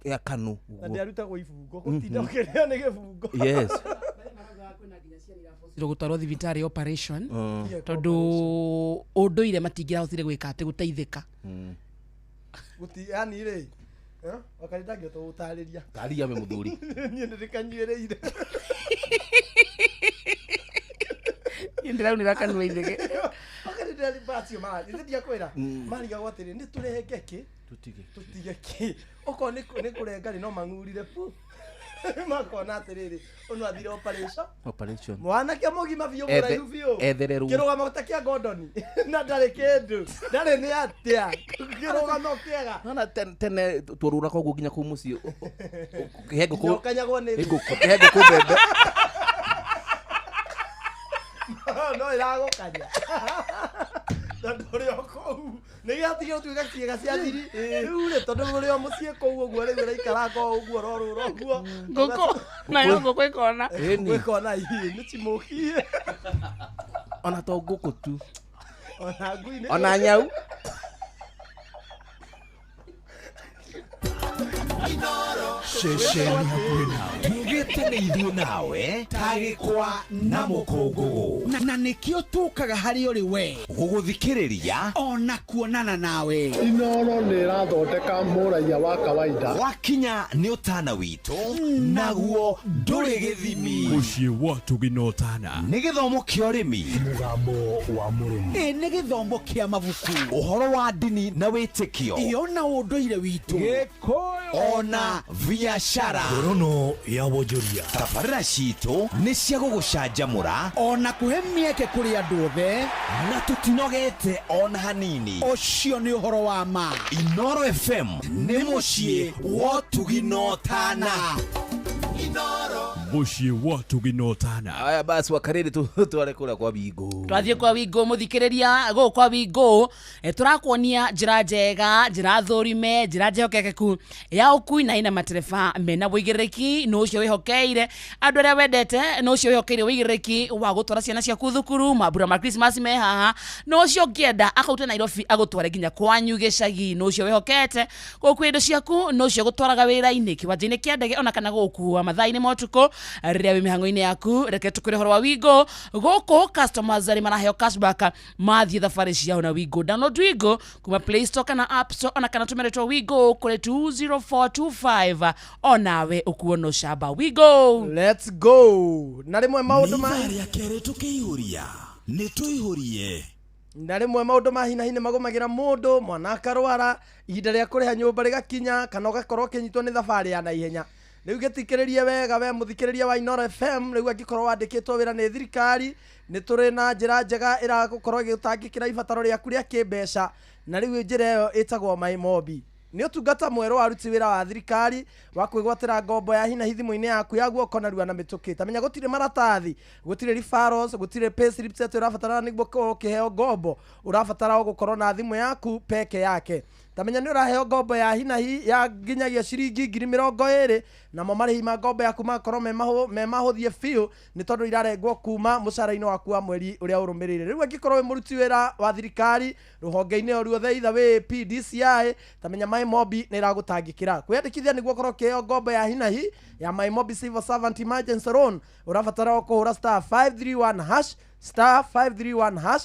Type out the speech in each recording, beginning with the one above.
ya kanu ndio arutagwo ibungo gutinda ukiria ni gibungo yes gutwarwo thibitari operation tondu unduire matingira hotire gwika ati guteithika guti yani ri wakarida ngio to utariria taria me muthuri ni ndikanywereire indira ni rakanwa ithege wakarida libatio mali ndia kwira mali ga gwatiri ni turenge ki tutige ki uko ni kurenga ni no mangurire pu makona atiriri uno athire operation mwana kia mogima biyo muraihu biyo ethereru kiroga mutakia Gordon na ndare kindu ndare ni atia kiroga no kiega nona tene turura kwa gukinya ku muci hego ko kanyagwo ni hego ku bebe no irago kanya ndore oko ni gatigio tuiga kiega cia thiri ure tondu muri o mucie kou uguo ri wira ikaranga uguo roruro uguo ngoko na yo ngoko ikona ikona hii ni chimokie ona to ngoko tu ona ngui ni ona nyau Shesheni hakuhi nawe mugete ithuĩ nawe tagĩkwa na mũkũngũgũ na nĩkĩo tũkaga harĩ ũrĩ we gũgũthikĩrĩria ona kuonana nawe Inooro nĩ ĩrathondeka mũraia wa kawaida wakinya nĩ ũtana witũ naguo ndũrĩ gĩthimi mũciĩ wa Tũginotana nĩ gĩthomo kĩa ũrĩmi mũgambo wa mũrĩmi nĩ gĩthomo kĩa mabuku ũhoro wa ndini na wĩtĩkio iyo na ũndũire witũ ona biacara ngorono ya wonjoria tabarĩra citũ nĩ cia gũgũcanjamũra ona kũhe mĩeke kũrĩ andũ othe na tũtinogete ona hanini ũcio nĩ ũhoro wa ma Inooro FM nĩ mũciĩ wa Tũginotana mũciĩ wa Tũginotana aya basi wakariri tware kura kwa bingo twathie kwa wingo muthikiriria go kwa wingo turakuonia njira njega njira thurime njira njehokekeku ya ukui na ina matereba mena wigiriki no cio wihokeire andu aria wendete no cio wihokeire wigiriki wa gutwara ciana cia kuthukuru mabura ma Christmas me haha no cio ngienda akaute Nairobi agutware ginya kwanyu gicagi no cio wihokete gukua indo ciaku no cio gutwaraga wira-ini kiwanja-ini kia ndege ona kana gukua mathaa-ini motuko riria wi mihango-ini yaku reke tukure horo wa wingo guku customers ari maraheo cashback mathie thabari ciao na wingo download wingo kuma Play Store kana App Store ona kana tumeretwo wingo kuri 20425 onawe ukuono shaba wingo let's go na rimwe maundu ma ya kere tukĩihũria nĩ tũihũrie na rimwe maundu ma hina hina magomagira mundu mwana akarwara ihinda ria kuriha nyumba rigakinya kana ugakorwo kinyitwo ni thabari ya naihenya riu gitikiririe wega we muthikiriria wa Inooro FM riu angikorwo wandikitwo wira ni thirikari ni turi na njira njega iragukorwo igitangikira ibataro riaku ria kimbeca na riu njira iyo itagwo MyMobi ni utungata mweru aruti wira wa thirikari wa kwigwatira ngombo ya hina hithimu-ini yaku ya guoko na rua na mitukita menya gutire maratathi gutire referrals gutire payslips eto urabatara niguo ukiheo ngombo urabatara gukorwo na thimu yaku peke yake tamenya ni uraheo ngombo ya hina hi ya ginyagia ciringi 20,000 na marĩhi ma ngombo yaku makorwo me mahuthie biũ ni tondu irarengwo kuma mucara-ini waku wa mweri uria urumirire riu angikorwo wi muruti wira wa thirikari ruhonge-ini o ruothe itha wi PDCI tamenya MyMobi ni iragutangikira kwiyandikithia niguo korwo kiheo ngombo ya hina hi ya MyMobi Civil Servant Emergency Loan urabatara kuhura *531#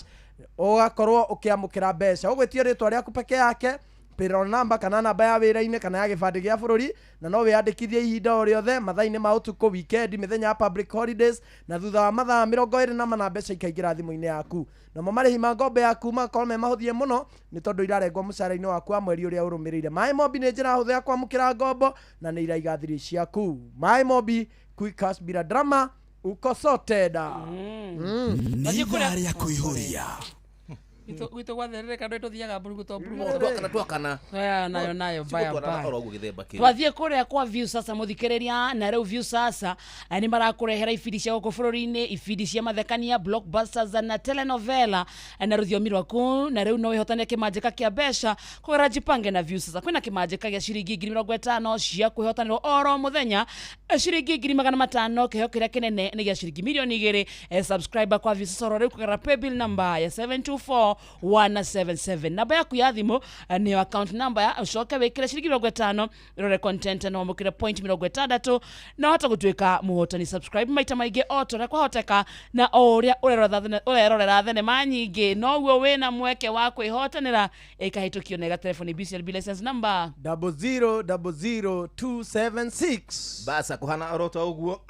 ugakorwo ukiamukira mbeca ugwitio ritwa riaku peke yake payroll number kana namba ya wira-ini kana ya gibandi gia bururi na no wiyandikithie ihinda o riothe mathaa-ini ma utuko weekend mithenya ya public holidays na thutha wa mathaa 24 mbeca ikaingira thimu-ini yaku na marĩhi ma ngombo yaku makorwo me mahuthie muno ni tondu irarengwo mucara-ini waku wa mweri uria urumirire MyMobi ni njira huthu ya kwamukira ngombo na ni iraiga thiri ciaku MyMobi quick cash bila drama uko sorted nĩ ithaa rĩa kũihũria Gwitũ gwatherereka ndo tuthiaga mburu to mburu kana twakana nayo baya twathie kuria kwa view sasa muthikiriria na riu view sasa ni marakurehera ibindi cia guku bururi-ini ibindi cia mathekania blockbusters na telenovela na rũthiomi rwaku na riu no wihotane kimanjika kia mbeca kugera jipange na view sasa kwina kimanjika gia ciringi 50,000 cia kwihotanirwo oro muthenya ciringi 500,000 kiho kiria kinene ni gia ciringi milioni 2 subscriber kwa view sasa riu kugera paybill number ya 724 177. Namba yaku ya thimu ni account number ya ucoke wikire ciringi 50 irore content na mukire point 60 na hota gutwika muhotani. Subscribe maita maingi otora kwa hoteka na oria urerorera thenema nyingi noguo wina mweke wa kwihotanira ikahitukio na telefoni BCLB license number 0000276. Basa kuhana orota uguo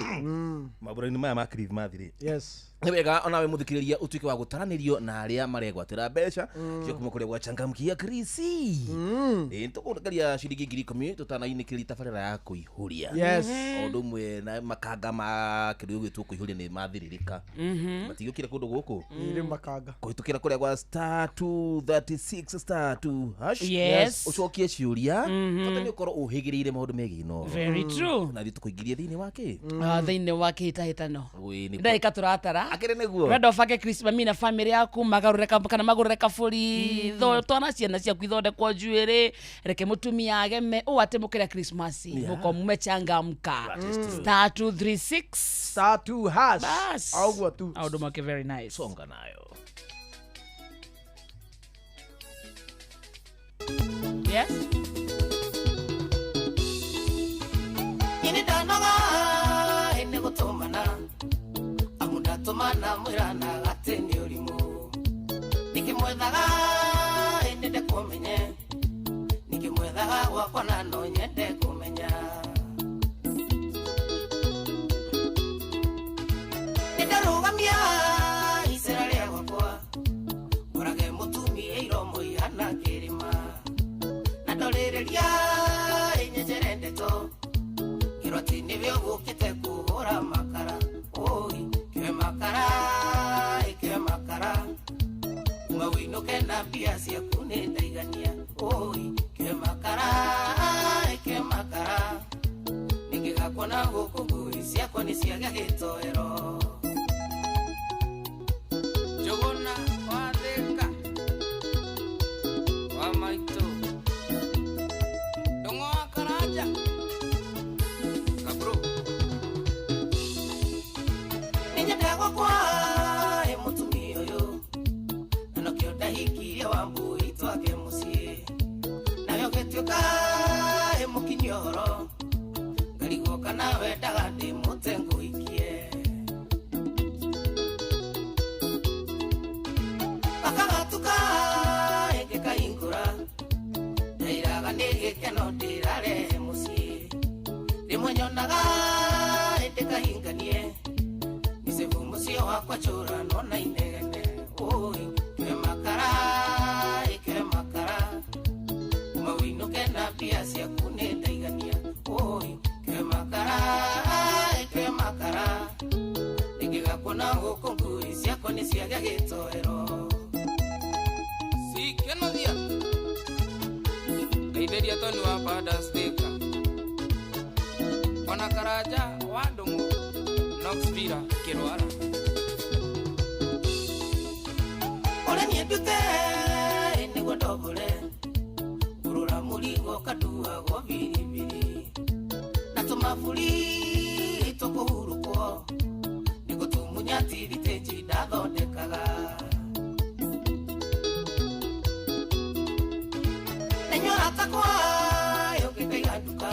maburaini maya ma Christmas ri. Yes. Wega ona we muthikiriria utuike wa gutaranirio na aria maregwatira beca cio kuma kuria gwa changamkia Krisi. Ntukungaria ciringi 10,000 tutanainĩkĩria tabarĩra ya kuihuria. Yes. Ũndũ mwe na makanga ma kĩrĩu gĩtũ kuihuria nĩ mathiririka. Matigũkire kũndũ gũkũ. Ile makanga. Kũhĩtũkĩra kuria gwa *236*2#. Yes. Ucokie ciũria. Tondũ nĩ ũkorwo ũhĩgĩrĩire maũndũ megiĩ no. Very true. Na thiĩ tũkũingĩrie thĩinĩ wake. Thĩinĩ wa kĩhĩtahĩtano. Nĩ Ndagĩka tũratara. akĩrĩ nĩguo. Wenda ũbange Christmas mina family yaku magarũreka kana magũrũreka bũri twana ciana ciaku ithondekwo njuĩrĩ reke mũtumia ageme ũũ atĩ mũkĩrĩa Christmas mũko mumechangamka. *236*2#. *2#. Auguo tu. Audo make very nice. Songa nayo. Yes. Ini danoga ene gutomana amunda tomana mwirana gateni urimu nikimwethaga ene ndekumenye nikimwethaga gwakwa na no nyende kumenya nidarugamia Israeli gwakwa urage mutumia iromo ihana kirima na ndorereria inyejerendeto iroti nivyo gukite kuhura makara oi kiwe makara umawinuke na pia ciaku ni ndaigania oi kiwe makara ningigakona guku ngui ciakwa ni ciaga gitoero jogona watheka wa maito dongo akaraja kabro ninyendagwo kwa mutumia uyu nanokio ndahikirie wambui twake mucii nayo gĩtuĩka mukinyoro ngarigwo kana wendaga ndĩmũte ngũikie akagatuka ĩngĩkahingũra ndairaga nĩ gĩkeno ndĩrarehe mũciĩ rĩmwe nyonaga ndĩkahinganie nicebu mũcio wakwa cũrano na inegene oi kiwe makara umawinuke na pia ciaku nĩ ndaigania oi kiwe makara ningĩgakuona gũkũ ngui ciakwa nĩ ciaga gĩtoero sikenothia ngaitheria toni wa badasteka ona karaja wa ndũng'ũ Knoxville kirwara ole niendute nĩguo ndobore kurura mũrigo kadua go biribiri na tumaburi tũkũhurũkwo nĩguo tumunya tiriteji ndathondekaga nenyora takwa yũngĩkaiga nduka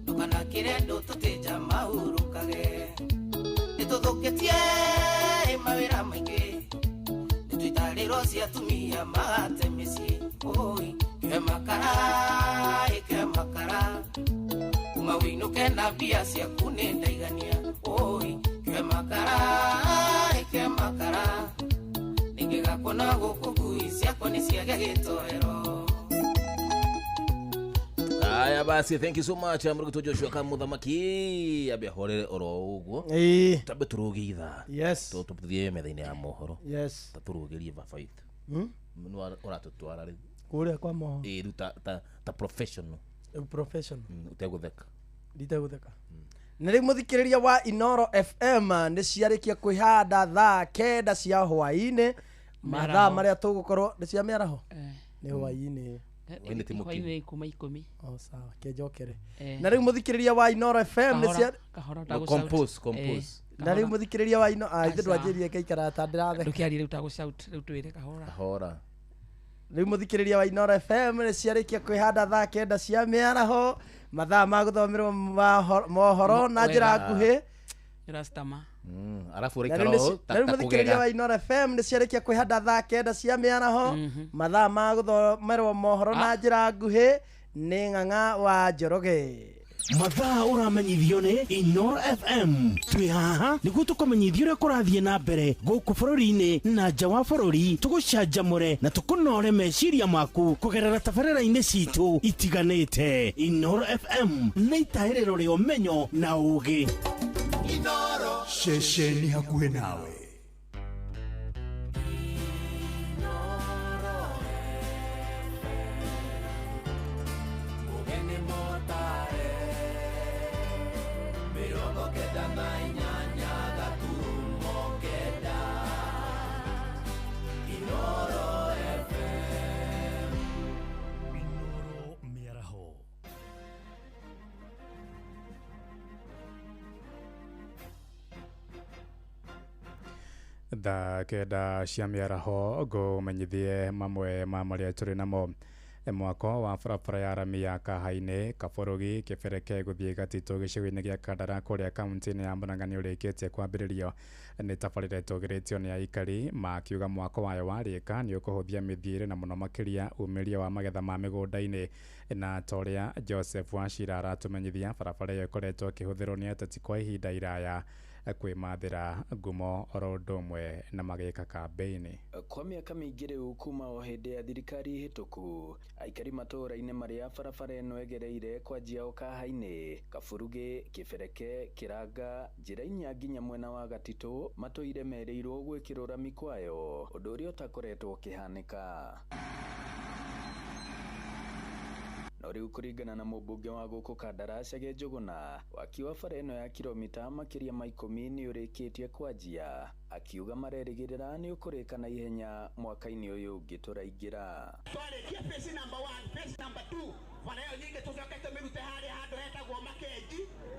ndũkana kĩrendo tũtĩnja mahurũkage nĩtũthũkĩtie mawĩra maingĩ nĩtũitarĩro cia atumia magate mĩciĩ oi kiwe makara kuma wĩinũke na mbia ciaku nĩ ndaigania oi kiwe makara ningĩgakuona gũkũ ngui ciakwa nĩ ciaga gĩtoero. Aya basi, thank you so much. Amruguto Joshua Kamuthamaki abehorere oro uguo. Tabe turugitha. Yes. Tuthie metha-ini ya mohoro. Yes. Turugirie va faith. Nwa uratutwara ri. Kuria kwa mohoro. Ruta ta professional. Professional. Utegutheka. Nditegutheka. Na rĩu mũthikĩrĩria wa Inoro FM nĩ ciarĩkia kwĩhanda thaa 9 cia hwaĩ-inĩ mathaa marĩa tũgũkorwo nĩ cia mĩaraho nĩ hwaĩ-inĩ Wende timuki. Kuma 10. Sawa kĩnjokere. Na rĩu mũthikĩrĩria wa Inoro FM nĩ cia compose. na rĩu mũthikĩrĩria wa ino ithe ndwanjĩrie kaikara ta ndĩrathe ndukiarie rĩu ta gũcaut rĩu twĩre kahora Hora. rĩu mũthikĩrĩria wa Inoro FM nĩ ciarĩkia kwĩhanda thaa 9 cia mĩaraho mathaa ma gũthomerwo mohoro na njĩra nguhĩ Rastama Alafu rĩu mũthikĩrĩria wa Inoro FM nĩ ciarĩkia kwĩhanda thaa 9 cia mĩaraho mathaa ma gũthomerwo mohoro na njĩra nguhĩ nĩ Ng'ang'a wa Njoroge. Mathaa ũramenyithio nĩ Inoro FM. Twĩ haha nĩguo tũkũmenyithia ũrĩa kũrathiĩ na mbere gũkũ bũrũri-inĩ na nja wa bũrũri, tũgũcanjamũre na tũkũnore meciria maku kũgerera tabarĩra-inĩ citũ itiganĩte. Inoro FM nĩ itaĩrĩro rĩa ũmenyo na ũũgĩ. Inoro Ceceni hakuhĩ nawe. Thaa kenda cia mĩaraho ngũmenyithie mamwe ma marĩa tũrĩ namo. Mwako wa barabara ya rami ya Kahaine Kabũrũgi Kĩbereke gũthiĩ Gatitũ gĩcigo-inĩ gĩa Kandara kũrĩa kaunti-inĩ ya Murang'a nĩ ũrĩkĩtie kwambĩrĩrio. Nĩ tabarĩra ĩtũgĩrĩtio nĩ aikari makiuga mwako wayo warĩka nĩ ũkũhũthia mĩthiĩre na mũno makĩria umĩria wa magetha ma mĩgũnda-inĩ. Na torĩa Joseph Wachira aratũmenyithia barabara ĩyo ĩkoretwo ĩkĩhũthĩrwo nĩ ateti kwa ihinda iraya kwĩmathĩra ngumo oro ũndũ ũmwe na magĩka kambĩini. Kwa mĩaka mĩingĩ rĩu kuma o hĩndĩ ya thirikari hĩtũku, aikari matũũra-inĩ marĩa barabara ĩno ĩgereire kwanjia o Kahaine, Kabũrũgi, Kĩbereke, Kĩranga, njĩra inya nginya mwena wa Gatitũ matũire merĩirwo gwĩkĩrwo rami kwayo, ũndũ ũrĩa ũtakoretwo ũkĩhanĩka. No rĩu kũringana na mũmbunge wa gũkũ Kandara Chege Njũgũna, waki wa bara ĩno ya kilomita makĩria ma 10 nĩ ũrĩkĩtie kwanjia, akiuga marerĩgĩrĩra nĩ ũkũrĩka na ihenya mwaka-inĩ ũyũ ũngĩ tũraingĩra. Twarĩkia phase number 1, phase number 2, bara ĩyo nyingĩ tũcoke tũmĩrute harĩa handũ hetagwo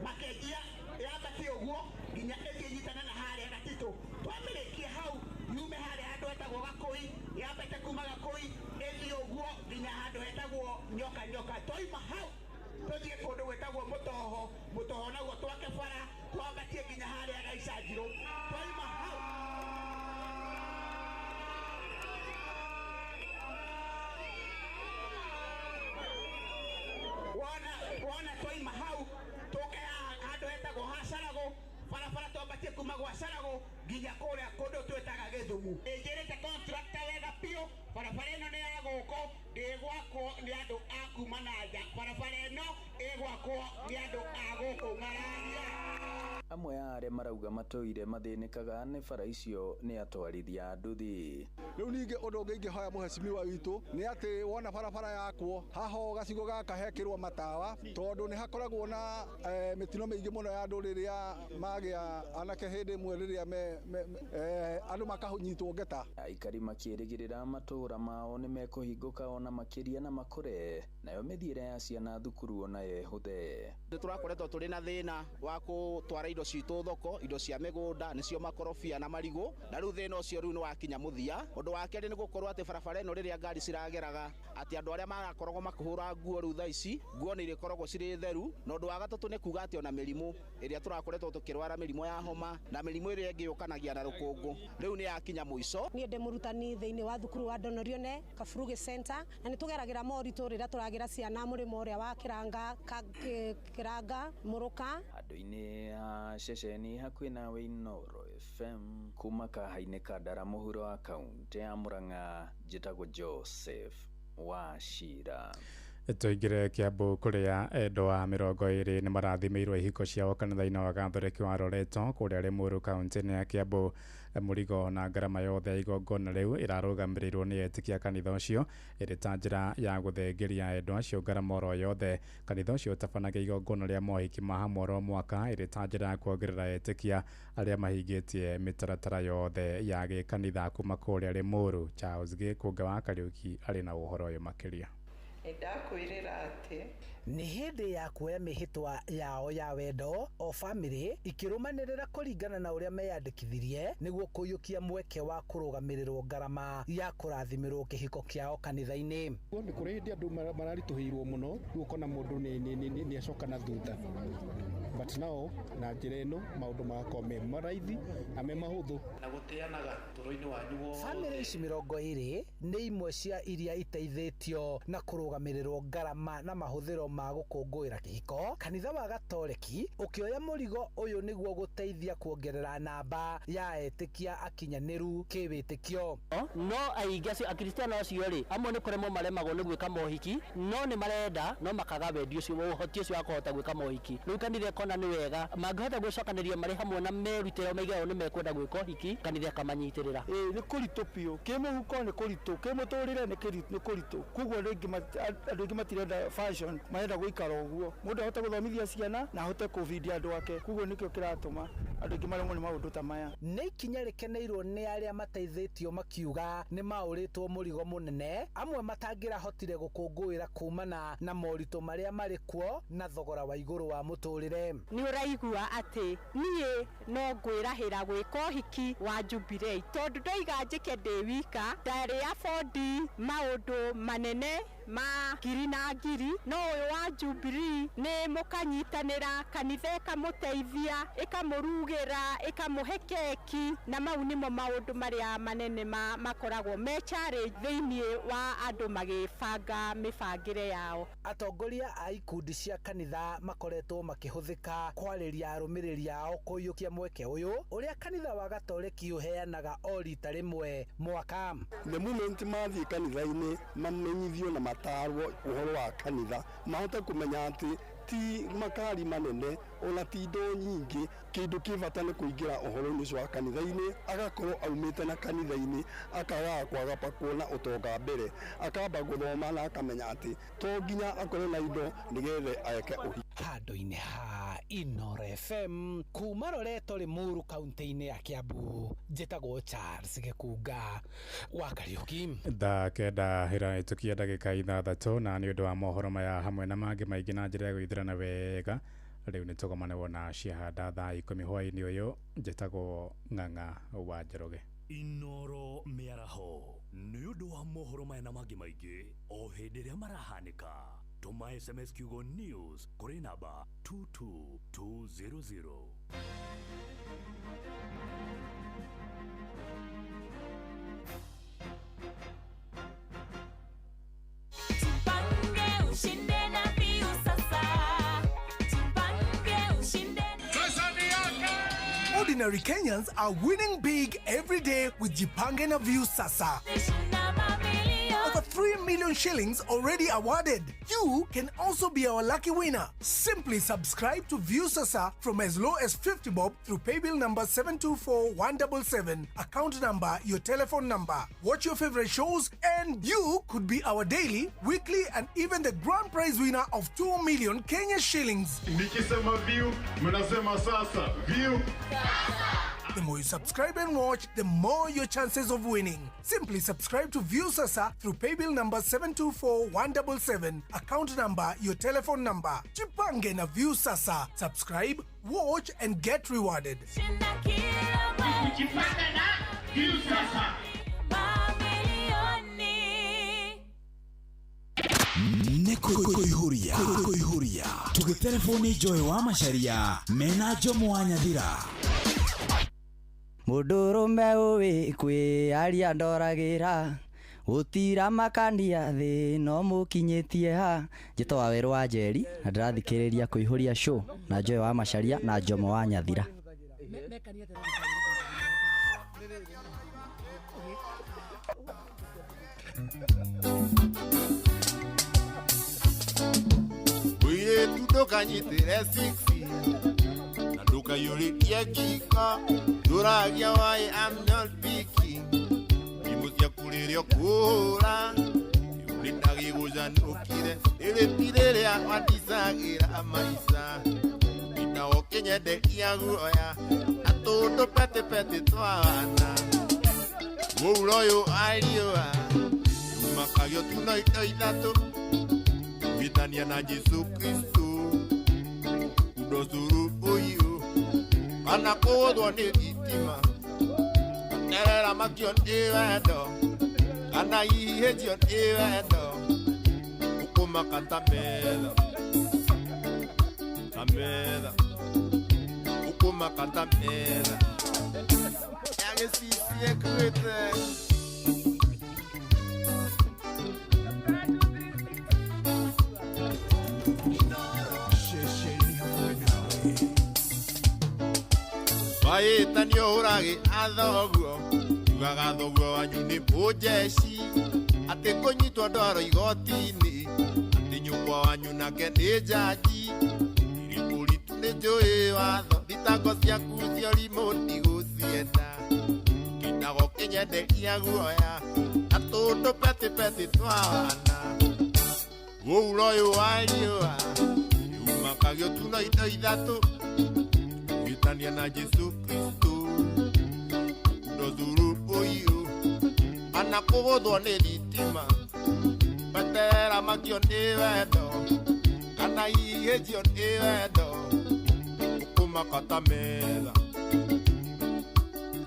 Makenjia yambatie ũguo nginya ĩkĩnyitana na harĩa Gatitũ. Twamĩrĩkia hau yume harĩa handũ hetagwo Gakũi, yambĩte kuma Gakũi ĩthiĩ ũguo nginya handũ hetagwo Nyoka. Twaima hau tũthiĩ kũndũ gwĩtagwo Mũtoho naguo twake bara twambatie nginya harĩa Gaicanjirũ. Twaima hau wona twaima hau tũke handũ hetagwo ha Saragũ, barabara twambatie kuma gwa Saragũ nginya kũrĩa kũndũ twĩtaga Gĩthumu. Ĩngĩrĩte contractor wega biũ, barabara ĩno nĩ ya gũkũ ndĩgwakwo nĩ andũ a kuma na nja, barabara ĩno ĩgwakwo nĩ andũ a gũkũ Ng'araria. Amwe a arĩa marauga matũire mathĩnĩkaga nĩ bara icio nĩ atwarithia a nduthi. Rĩu ningĩ ũndũ ũngĩ ingĩhoya mũhecimiwa witũ nĩ atĩ wona barabara yakwo haho gacigo gaka hekĩrwo matawa, tondũ nĩ hakoragwo na mĩtino mĩingĩ mũno ya andũ rĩrĩa magĩa anake hĩndĩ ĩmwe rĩrĩa andũ makanyitwo ngeta. Aikari makĩrĩgĩrĩra matũũra mao nĩ mekũhingũka ona makĩria na makũre, nayo mĩthiĩre ya ciana thukuru onayo ĩhũthe. Nĩ tũrakoretwo tũrĩ na thĩna wa gũtwara indo citũ thoko, indo cia mĩgũnda nĩcio makorobia na marigũ, na rĩu thĩna ũcio rĩu nĩ wakinya mũthia. Ũndũ wa kerĩ nĩ gũkorwo atĩ barabara ĩno rĩrĩa ngari cirageraga atĩ andũ arĩa marakoragwo makĩhũra nguo rĩu thaa ici nguo nĩ irĩkoragwo cirĩ theru, na ũndũ wa gatatũ nĩ kuga atĩ ona mĩrimũ ĩrĩa tũrakoretwo tũkĩrwara mĩrimũ ya homa na mĩrimũ ĩrĩa ĩngĩ yũkanagia na rũkũngũ rĩu nĩ yakinya mũico. Niĩ ndĩ mũrutani thĩinĩ wa thukuru wa Donorione Kabũrũgi Center, na nĩ tũgeragĩra moritũ rĩrĩa tũragĩra ciana mũrĩmo ũrĩa wa Kĩranga Mũrũka. Andũ-inĩ a ceceni hakuhĩ nawe Inoro FM kuma Kahaine Kandara mũhuro wa kaunti ya Murang'a, njĩtagwo Joseph Wachira. Tũingĩre Kiambu kũrĩa endwa wa 20 nĩ marathimĩirwo ihiko ciao kanitha-inĩ wa Gathoreki wa Loreto kũrĩa Limuru kaunti-inĩ ya Kiambu. Mũrigo na ngarama yothe ya igongona rĩu ĩrarũgamĩrĩirwo nĩ etĩkia kanitha ũcio, ĩrĩ ta njĩra ya gũthengeria endwa acio ngarama oro yothe. Kanitha ũcio ũtabanagia igongona rĩa mohiki ma hamwe oro mwaka, ĩrĩ ta njĩra ya kuongerera etĩkia arĩa mahingĩtie mĩtaratara yothe ya gĩkanitha kuma kũrĩa Limuru. Charles Gĩkũnga wa Kariũki arĩ na ũhoro ũyũ makĩria. Ndakwĩrĩra atĩ nĩ hĩndĩ ya kuoya mĩhĩtwa yao ya wendo o bamĩrĩ ikĩrũmanĩrĩra kũringana na ũrĩa meyandĩkithirie nĩguo kũiyũkia mweke wa kũrũgamĩrĩrwo ngarama ya kũrathimĩrwo kĩhiko kĩao kanitha-inĩ. Nĩ kũrĩ hĩndĩ andũ mararitũhĩirwo mũno gũkona mũndũ nĩ acoka na thutha, but now na njĩra ĩno maũndũ magakorwo me maraithi na me mahũthũ na gũteanaga tũro-inĩ wanyu wothe. Bamĩrĩ ici 20 nĩ imwe cia iria iteithĩtio na kũrũgamĩrĩrwo ngarama na mahũthĩro ma gũkũngũĩra kĩhiko. Kanitha wa Gatoreki ũkĩoya mũrigo ũyũ nĩguo gũteithia kuongerera namba ya etĩkia akinyanĩru kĩwĩtĩkio. No aingĩ acio akristiano acio rĩ, amwe nĩ kũremwo maremagwo nĩ gwĩka mohiki, no nĩ marenda no makaga wendi ũcio ũhoti ũcio wa kũhota gwĩka mohiki. Rĩu kanitha ĩkona nĩ wega mangĩhota gwĩcokanĩria marĩ hamwe na merutĩra maigao nĩ mekwenda gwĩka ũhiki, kanitha kamanyitĩrĩra. Nĩ kũritũ biũ, kĩmũhuko nĩ kũritũ, kĩmũtũrĩre nĩ kũritũ. Koguo andũ aingĩ matirenda fashion, marenda gũikara ũguo. Mũndũ ahote gũthomithia ciana na ahote kũvindia andũ ake. Koguo nĩkĩo kĩratũma andũ aingĩ maremwo nĩ maũndũ ta maya. Nĩ ikinya rĩkeneirwo nĩ arĩa mateithĩtio makiuga nĩ maũrĩtwo mũrigo mũnene, amwe matangĩrahotire gũkũngũĩra kumana na moritũ marĩa marĩ kuo na thogora wa igũrũ wa mũtũrĩre. Nĩ ũraigua atĩ niĩ no ngwĩrahĩra gwĩka ũhiki wa Jubilee, tondũ ndoiga njĩke ndĩ wika, ndarĩ abondi maũndũ manene ma ngiri na ngiri, no ũyũ wa Jubilee nĩ mũkanyitanĩra, kanitha ĩkamũteithia, ĩkamũrugĩra, ĩkamũhe keki, na mau nĩmo maũndũ marĩa manene makoragwo me challenge thĩiniĩ wa andũ magĩbanga mĩbangĩre yao. Atongoria a ikundi cia kanitha makoretwo makĩhũthĩka kwarĩria arũmĩrĩri ao kũiyũkia mweke ũyũ ũrĩa kanitha wa Gatoreki ũheanaga o rita rĩmwe mwaka. The moment mathiĩ kanitha-inĩ mamenyithio na matarwo ũhoro wa kanitha, mahote kũmenya atĩ ti makari manene ona ti indo nyingĩ, kĩndũ kĩbata nĩ kũingĩra ũhoro-inĩ ũcio wa kanitha-inĩ, agakorwo aumĩte na kanitha-inĩ, akaga kwaga kuona ũtonga mbere, akamba gũthoma na akamenya atĩ to nginya akorwo na indo nĩgetha eke ũhiki. Handũ-inĩ ha Inoro FM kuma Loreto Limuru kaunti-inĩ ya Kiambu, njĩtagwo Charles Gĩkunga wa Kariuki. Kenda ĩrahĩtũkia ndagĩka 6 na nĩ ũndũ wa mohoro maya hamwe na mangĩ maingĩ na njĩra ya gũithĩrana wega. Rĩu nĩ tũgomane wona ciahanda thaa 10 hwaĩ-inĩ ũyũ, njĩtagwo Ng'ang'a wa Njoroge. Inoro mĩaraho nĩ ũndũ wa mohoro maya na mangĩ maingĩ o hĩndĩ ĩrĩa marahanĩka. Tuma SMS kiugo news kũrĩ namba 22200. Ordinary Kenyans are winning big every day with Jipange na View Sasa. Over 3 million shillings already awarded. You can also be our lucky winner. Simply subscribe to View Sasa from as low as 50 bob through paybill number 724177, account number, your telephone number. Watch your favorite shows and you could be our daily, weekly and even the grand prize winner of 2 million Kenya shillings. Nikisema View, mnasema Sasa. View. The more you subscribe and watch, the more your chances of winning. Simply subscribe to View Sasa through paybill number 724177, account number, your telephone number. Jipange na View Sasa. Subscribe, watch and get rewarded. Jipange na View Sasa. Nĩkũihũria tũgĩterefoni Joy wa Macharia mena Jomo wa Nyathira. Mũndũrũme ũĩ kwĩaria ndoragĩra, gũtira makania thĩ no mũkinyĩtie ha. Njĩtwo wa Werũ wa Njeri na ndĩrathikĩrĩria kũihũria show na Joy wa Macharia na Jomo wa Nyathira. Wĩre ndũkanyitĩre 6 na ndũkaiyũrĩkie kiko, ndũragia why I'm not picking. Imũ ciaku rĩrĩa ũkũra nĩndagĩgũcanũkire rĩrĩti rĩrĩa watisagĩra maica, ina ũkĩnyenderia guoya atũndũ petepete twana mũuro ũyũ ariũa makagio tuno indo ithatũ Witania na Yesu Kristo Udozuru uyu Kana kodwa ni vitima Nerera makion iwendo Kana ihejion iwendo Ukuma katamela Tamela Ukuma katamela Yage sisi ekwete Waita ni orage athoguo Ugaga thoguo wanyu ni mũjeshi Ati kũnyitwo ndoro igoti-inĩ Ati nyũmba wanyu nake nĩ jaji Irikũritu nĩ njũĩ watho Thitango ciaku cio rimũti gũcienda Kĩndago kĩnyendekia guoya Na tũndũ peti twana Ũuro ũyũ wa riũa Yumagio tu na indo ithatũ Witania na Yesu Kristo Ndozuru uyu Ana kũgũthwo nĩ thitima Weterera makio nĩ wendo Kana ihĩnjio nĩ wendo Ũkũmaka tametha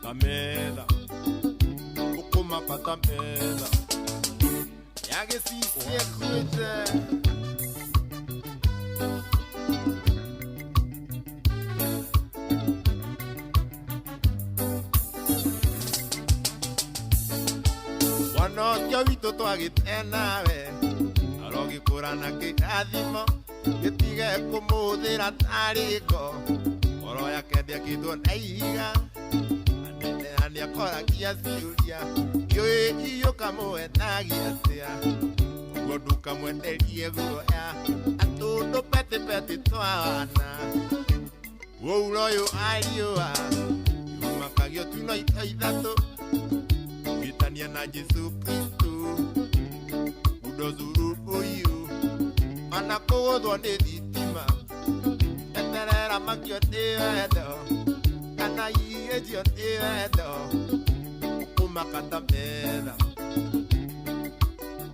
Tametha Ũkũmaka tametha Yagĩcicie kwĩte Wanokio witũ twagĩte nawe Arogĩkũrana kĩrathimo Gĩtige kũmũthĩra tarĩ ngo Ngoro yake ndĩakĩtwo na ihiga Anene nĩakoragia ciũria Kĩũĩ iyo kamũenagia atĩa Ũguo ndũkamwenderie guoya Atũndũ peti twana Ũuro ũyũ ariũa Yumakagio tu na indo ithatũ Witania na Yesu Kristo Udozuru uyu Ana kũgũthwo nĩ thitima Eterera makio nĩ wendo Kana ihĩnjio nĩ wendo Ũkũmaka tametha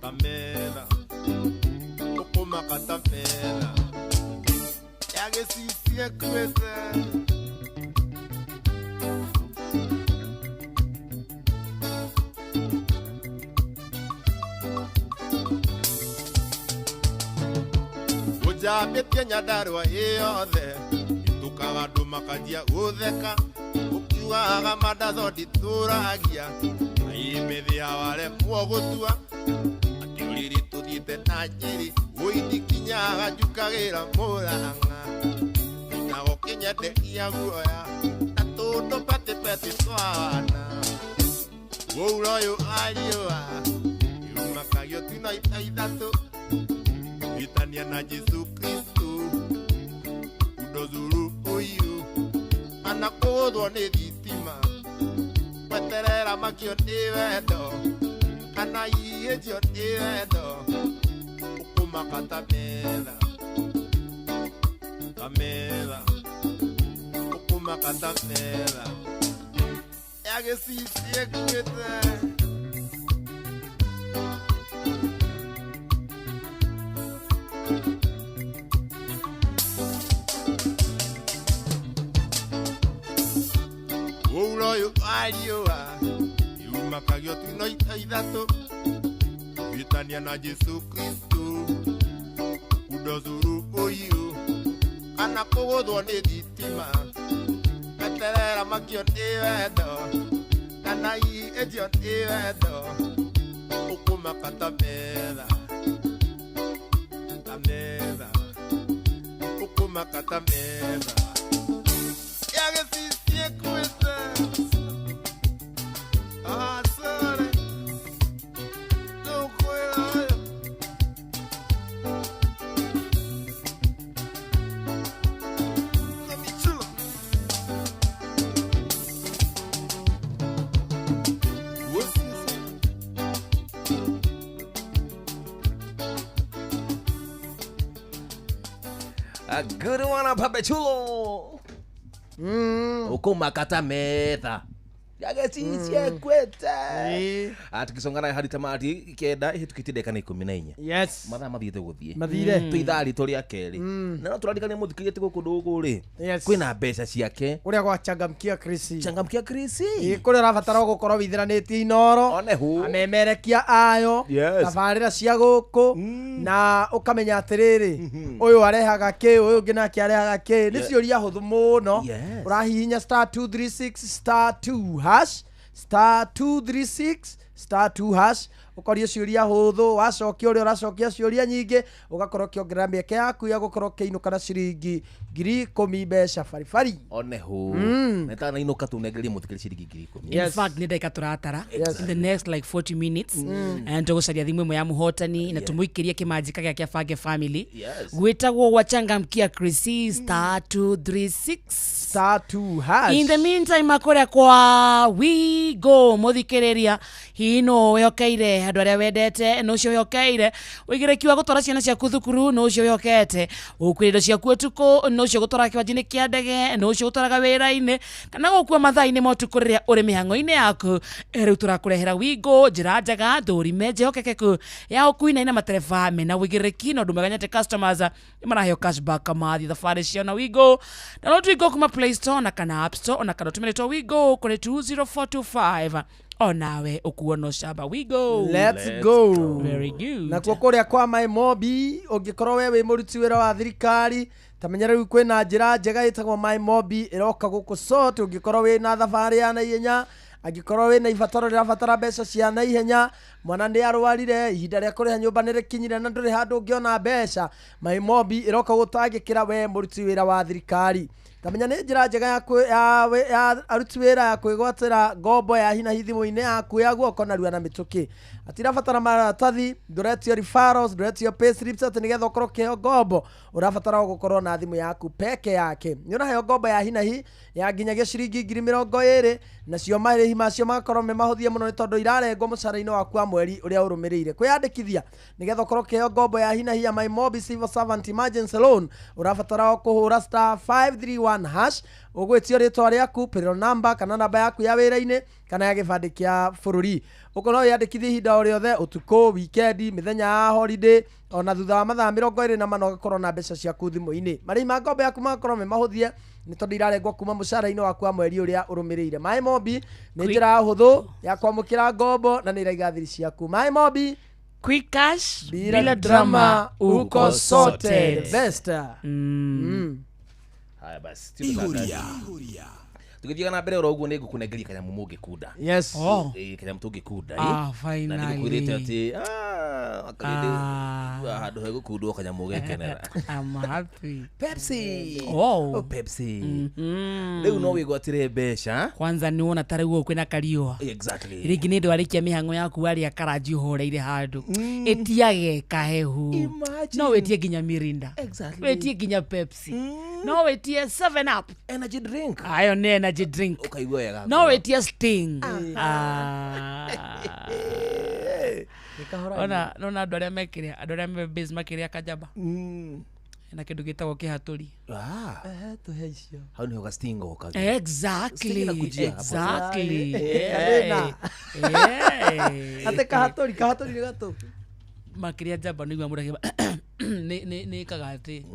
Tametha Ũkũmaka tametha Yagĩcicie kwĩte Njambĩtie Nyandarua ĩyothe Itukaga andũ makanjia gũtheka Ũkiugaga mandathoni tũragia Aimĩthia waremwo gũtua Atĩ ũriri tũthiĩte na Nyĩrĩ Ũindikinyaga njukagĩra Mũrang'a Kĩnyago kĩnyendekia guoya Na tũndũ peti twana Ũuro ũyũ ariũa Yumakagio tu na indo ithatũ Witania na Yesu Kristo Udozuru uyu Ana kũgũthwo nĩ thitima Weterera makio nĩ wendo Kana ihĩnjio nĩ wendo Ũkũmaka tametha Tametha Ũkũmaka tametha Yagĩcicie kwĩte Ũuro ũyũ ariũa Yumakagio tu na indo ithatũ Witania na Yesu Kristo Udozuru uyu Kana kũgũthwo nĩ thitima Weterera makio nĩ wendo Kana ihĩnjio nĩ wendo Ũkũmaka tametha Tametha Ũkũmaka tametha Yagĩcicie kwĩte Asare Nũkwĩra Kamichula A good one, Pape Chulo. Ukuma kata metha. Gagacicia kwete. Atukisongana hadi tamati kenda ihitukitide kana 14. Yes. Matha mathite guthie. Mathire. Tuithari turi akeri. Na turandikane muthikire tiko kundugu ri. Kwina mbeca ciake. Uria gwa Changamkia Chris. Changamkia Chris. Kuri rabatara gukorwo withiranetie inoro. Onehu. Amemerekia ayo. Tabarira cia guku na ukamenya atiriri. Uyu arehaga ki, uyu ngina kiarehaga ki. Ni ciuria huthu muno. Urahihinya *236*2 hash *236 *2 ukoria ciuria huthu wacokia uri uracokia ciuria nyingi ugakorwo kiongerera mieke yaku ya gukorwo kiinuka na ciringi 10,000 mbeca baribari onehu neta na inuka tunengerie muthikiri ciringi 10,000 in fact ni ndeka turatara in the next like 40 minutes and tugucaria thimu imwe ya muhotani na tumuikirie kimajika gya kia Fange family gwitagwo wa Changamkia Chris *236 *2 hash. In the meantime akoria kwa we go muthikiriria hino wehokeire andu aria wendete no cio wehokeire wigire kiwa gutwara ciana ciaku thukuru no cio wehokete ukwirindo ciaku utuko no cio gutwara kiwanjini kia ndege no cio gutwaraga wira-ini kana gukua mathaa-ini motuko riria uri mihango-ini yaku riu turakurehera wigo njira njega thurime njehokekeku ya ukui na ina matereba mena wigiriki no ndumeganyete customers maraheo cashback mathi thabari cio na wigo na no twigo kuma Play Store na kana App Store na kana tumiretwo wigo kuri 20425 onawe ukuono shaba we go. Let's go. Very good. Na kwa kuria kwa my mobi ungikorwo wewe muruti wira wa thirikari tamenyera riu kwina njira njega itagwo my mobi iroka guku sort ungikorwo wina thabari ya naihenya angikorwo wina ibataro rirabatara mbeca cia naihenya mwana ndi arwarire ihinda ria kuriha nyumba nirikinyire na nduri handu ungiona mbeca my mobi iroka gutangikira we muruti wira wa thirikari tamenya ni njira njega ya aruti wira ya kwigwatira ngombo ya hina hithimu-ini yaku ya guoko na na mituki atirabatara maratathi nduretio referrals nduretio pay slips ati nigetha ukorwo kiheo ngombo urabatara gukorwo na thimu yaku peke yake ni unaheo ngombo ya hina hi ya nginyagia ciringi 20,000 na cio marihi macio magakorwo me mahuthie muno ni tondu irarengwo mucara-ini waku wa mweri uria urumirire kwiyandikithia nigetha ukorwo kiheo ngombo ya hina hi ya my mobi civil servant emergency loan urabatara kuhura *531 hash ugwitio ritwa riaku payroll number kana namba yaku ya wira-ini kana ya gibandi kia bururi ukorwo yandikithia ihinda o riothe utuko weekend mithenya ya holiday ona thutha wa mathaa 24 ugakorwo na mbeca ciaku thimu-ini marihi ma ngombo yaku magakorwo me mahuthie ni tondu irarengwo kuma mucara-ini waku wa mweri uria urumirire my mobi ni njira huthu ya kwamukira ngombo na ni iraiga thiri ciaku my mobi quick cash bila drama uko sorted best. Haya basi ihuria tukithiga na mbere uroguo ni ngukunengeria kanyamu mungikunda yes kanyamu tungikunda finally na ndikukwirite ati akarinde handu he gukundwo kanyamu gekenera I'm happy Pepsi Pepsi riu no wigwatire mbeca kwanza ni wona tare guo kwina kariwa exactly ringi ni ndwarikia mihango yaku aria karanji horeire handu etiage kahehu no wetie ginya Mirinda wetie ginya Pepsi no wetie 7 up energy drink ayo ne energy drink ukaigwa wega no wetie Sting ona no na ndore mekiria andore me base makiria kajaba na kindu gitagwo kihaturi tuhe icio hau niho gastingo exactly ate kahaturi ni gato makiria jaba nigwa murage ni kagati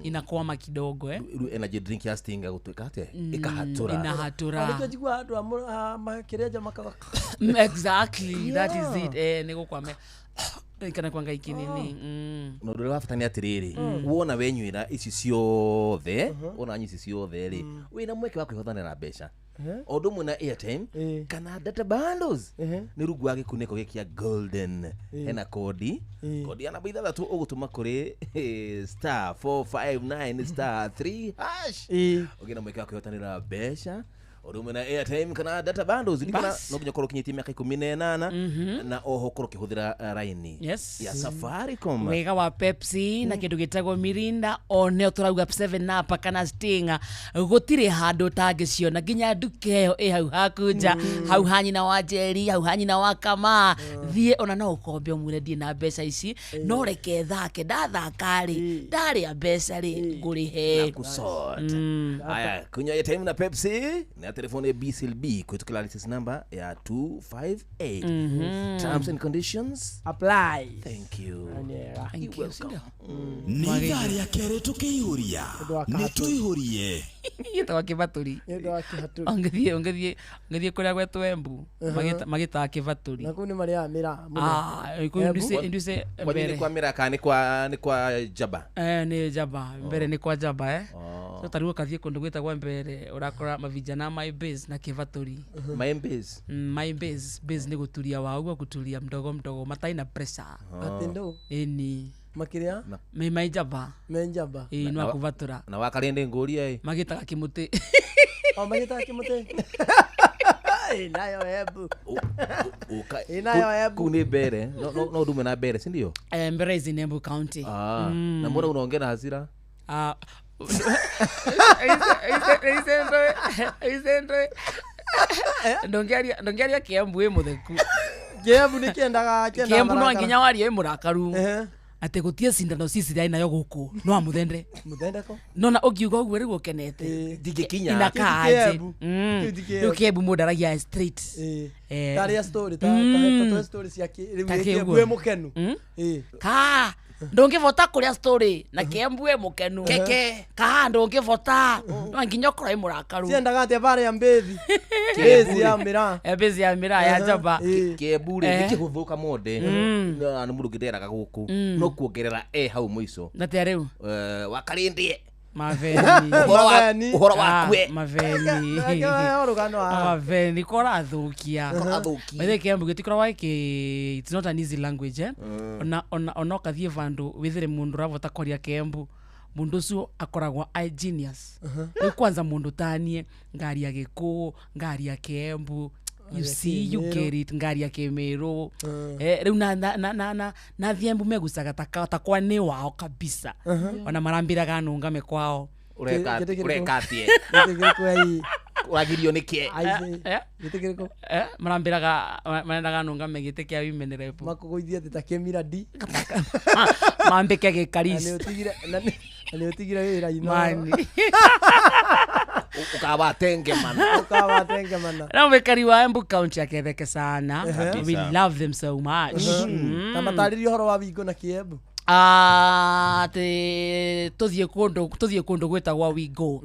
inakwama kidogo energy drink ya Sting gutwika ate ikahatura inahatura ndikajigwa andu makiria jama kaga exactly that is it ni gukwame kana kwanga ikinini no ndore wafatani atiriri wona wenywira ici ciothe ona nyici ciothe ri wina mweke wa kwihothanira mbeca ondo mwe na airtime kana data bundles ni rungu wa gikuniko gikia golden hena kodi ana baitha tu ugutuma kuri *459*3 hash ugina mweke wa kwihothanira mbeca orume na airtime kana data bundles ndikana no ginya korwo kinyitie miaka 18 na oho korwo kihuthira line ya Safaricom wega wa Pepsi na kindu gitagwo Mirinda one turauga 7 up kana Sting gutire handu tangiciona ginya ndukeyo hau hakunja hau hanyina wa Jerry hau hanyina wa Kama thie ona no ukombe umwire die na mbeca ici no reke thake ndathaka ri ndari a mbeca ri ngurihe na kusort aya kunya airtime na Pepsi na telefoni ya BCLB kutukila license number ya 258. Terms and conditions apply. Thank you. Thank you. Nĩ ithaa rĩa kerĩ tũkĩihũria nĩ tũihũrie gĩtaga kĩbatũri ongethie kũrĩa gwetũ Embu magĩtaga kĩbatũri na kũu nĩ marĩa mĩra induce mbere kwa mĩra kana nĩ kwa Jaba nĩ Jaba mbere nĩ kwa Jaba so tarĩu kathie kũndũ gwĩtagwo mbere ũrakora mavijana my base na kĩbatũri my base nĩ gũturia wao gũturia mdogo matai na pressure atindo eni makiria me Jaba no akuvatura na wakarende ngũria magĩtaga kĩmũtĩ magĩtaga kĩmũtĩ nayo Embu kuu nĩ mbere no ndume na mbere si ndio mbere is in Embu County na mbona unaongea na hasira ndongearia Kiambu mutheku Kiambu nĩ kĩendaga Kiambu no nginya waria mũrakaru ate gutie cindano cici rai nayo guku no amuthende ko nona ukiuga uguo rigo kenete ndingikinya inakaje Kiambu mudaragia straight taria story ta story cia Kiambu mukenu ka ndongivota kuria story na Kiambu mukenu keke ka ndongivota no nginya kora imurakaru ciendaga ate bare ya mbethi bezi ya mira ya Jaba Kiambu ri kihuthuka mode na mundu ngideraga guku no kuongerera hau muico na te riu wakarindie maveni uhoro wakwe maveni kora thukia wethe Kiambu gitikorwa it's not an easy language ona kathie vandu withire mundu ravota kwaria Kiambu mundu ucio akoragwa a genius kwanza mundu tanie ngaria Gikuyu ngaria Kiambu you see you get it ngaria Kemero riu na Thiembu megucaga takwa ni wao kabisa ona marambiraga nungame kwao urekatie uragirio nikie gitikiriko marambiraga nungame gite kia wimenerepo makugoithia ati takemira di mambike gikarisi ni utigire wira mani ukabatenge mana na wekari wa Embu County aketheke sana we love them so much na mataririo horo wa Wingo na Kiambu te tuthie kundu gwetagwa Wingo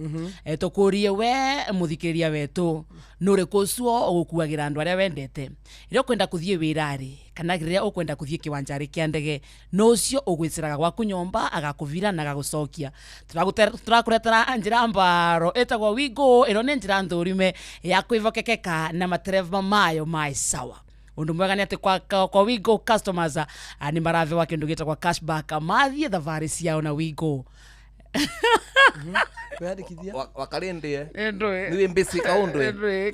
tukurie we muthikiriria wetu nuri kucio ugukuagira andu aria wendete iro kwenda kuthie wirari kana riria ukwenda kuthie kiwanjari kia ndege no cio ugwiciraga gwaku nyomba agakuvira na agagucokia turakuretera njira mbaro etagwa Wingo iro ni njira nthurime ya kwivokekeka na matereva mayo mai sawa undu mwega ni ati kwa Wingo customers ni marave wa kindu gitagwa cashback mathie thavari ciao na Wingo kwandikithia wakarindie ni mbisi kaundu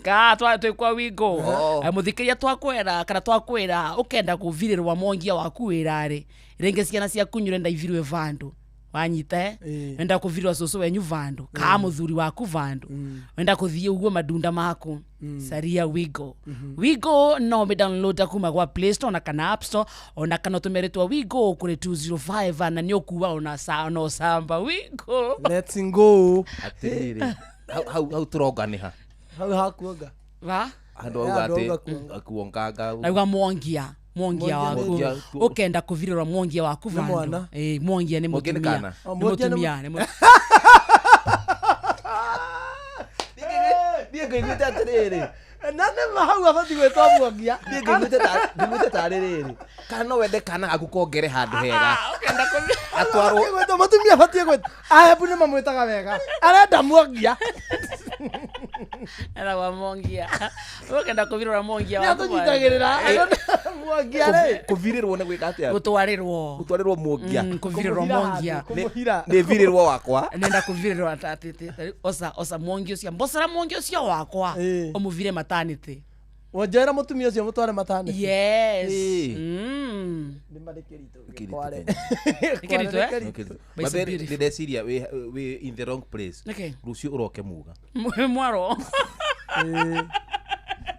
ka twakwa Wingo muthikiria twakwera kana twakwira ukenda kuvirirwa mongia waku wirari renge ciana cia kunyurenda ivirwe vandu wanyita wenda kuvirwa soso wenyu vandu ka muthuri waku vandu wenda kuthie uguo madunda maku saria Wingo Wingo no me download kuma kwa Play Store na kana App Store ona kana tumeretwa Wingo kuri 205 na nyokuwa ona no samba Wingo let's go atiriri how turoganiha how hakuoga va andu augate akuongaga na mwongia waku ukenda kuvirirwa mwongia waku vandu mwongia ni mutumia Diego igwite atiriri nane mahau abati gwetwa mwongia Diego igwite taririri kana wende kana agukongere handu hega ukenda atwarwo gwetwa mutumia abati gwetwa Embu ni mamwitaga wega arenda mwongia era wa mwongia ukenda kuvirirwa mwongia waku tunyitagirira mwongia ri kuvirirwo ni gwika atia gutwarirwo mwongia kuvirirwa mwongia ni virirwo wakwa nenda kuvirirwa tatete osa mwongia cia mbosera mwongia cia wakwa omuvire maternity wonjera mutumia ucio mutware maternity yes ni madekirito ndeciria we in the wrong place rucio uroke muga mwaro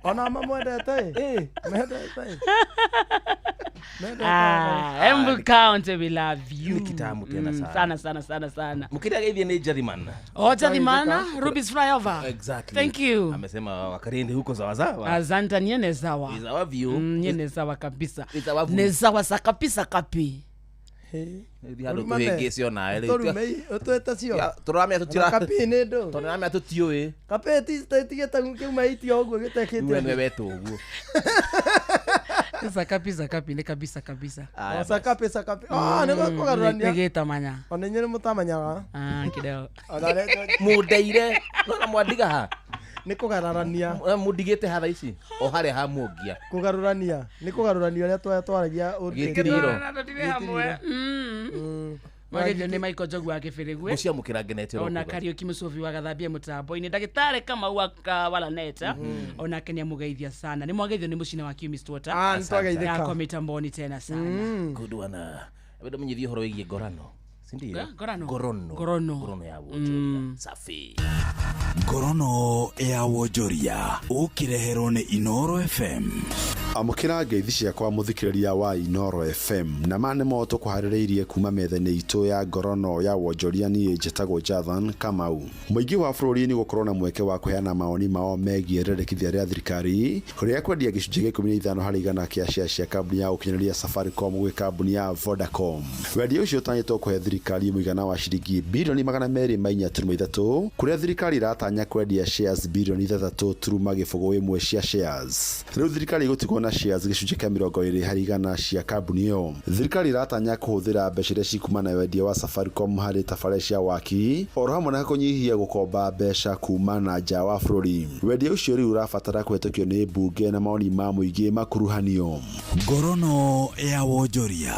ona mamwendete mendete Embu County we love you. Ni kitamu tena sana. Mukira gaithie ni Jariman. Jariman, Ruby's flyover. Exactly. Thank you. Amesema wakarinde huko sawa. Asante nyene sawa. Is our view. Nyene sawa kabisa. Ne sawa sakapisa kapi. Diado tuhegesio na ele. Otoeta sio. Turamia tutira. Kapi nendo. Turamia tutioe. Kapi tigetigeta ngumaiti ogwo gitekete. Wewe wetu ogwo. Sakapi ne kabisa. Sakapi. Niko kugarurania. Ngeta manya. Onenye mutamanya. Kidao. Mudeire. No mwadiga ha. Niko kugarurania. Mudigete hatha ici. O hare ha mugia. Kugarurania. Niko kugarurania ria twaragia Gitiriro. Magejo ni Michael Jogu akifirigwe. Mucia mukira genete ro. Ona Kariuki Musofi wagathambia mutambo. Ini ndagitare kama waka wala neta. Ona Kenya mugeithia sana. Ni mwageithio ni mucina wa Kiumi Stota. Ntwageithika. Yako mitamboni tena sana. Kudwana. Abedo munyithie horo igie gorano. Sindio? Gorono ya Wonjoria. Safi. Gorono ya Wonjoria. Ukireherwo ni Inoro FM. Amukira ngeithi ciakwa muthikiriria wa Inoro FM na mane moto kuhaririirie kuma metha-ini itu ya Gorono ya Wonjoria ni njitagwo Jathan Kamau. Muingi wa bururi ni gukorwo na mweke wa kuheana maoni mao megie rĩrĩkithia rĩa thirikari kuria kwendia gĩcunjĩ 15 harĩ igana kĩa share cia kambuni ya ukinyanĩria Safaricom gwĩ kambuni ya Vodacom. Wendia ũcio ũtanyĩtwo kũhe thirikari mũigana wa ciringi bilioni 243 kuria thirikari iratanya kwendia shares bilioni 3.1 cia shares. Rĩu thirikari gũtigwo na shares gĩcunjĩ kĩa 20 harĩ igana cia kambuni ĩyo. Thirikari iratanya kũhũthĩra mbeca iria cikuma na wendia wa Safaricom harĩ tabarĩra cia waki oro hamwe na kũnyihia gũkomba mbeca kuma na nja wa bũrũri. Wendia ũcio rĩu ũrabatara kũhetũkio nĩ mbunge na maoni ma mũingĩ makuruhanio. Gorono ya Wonjoria.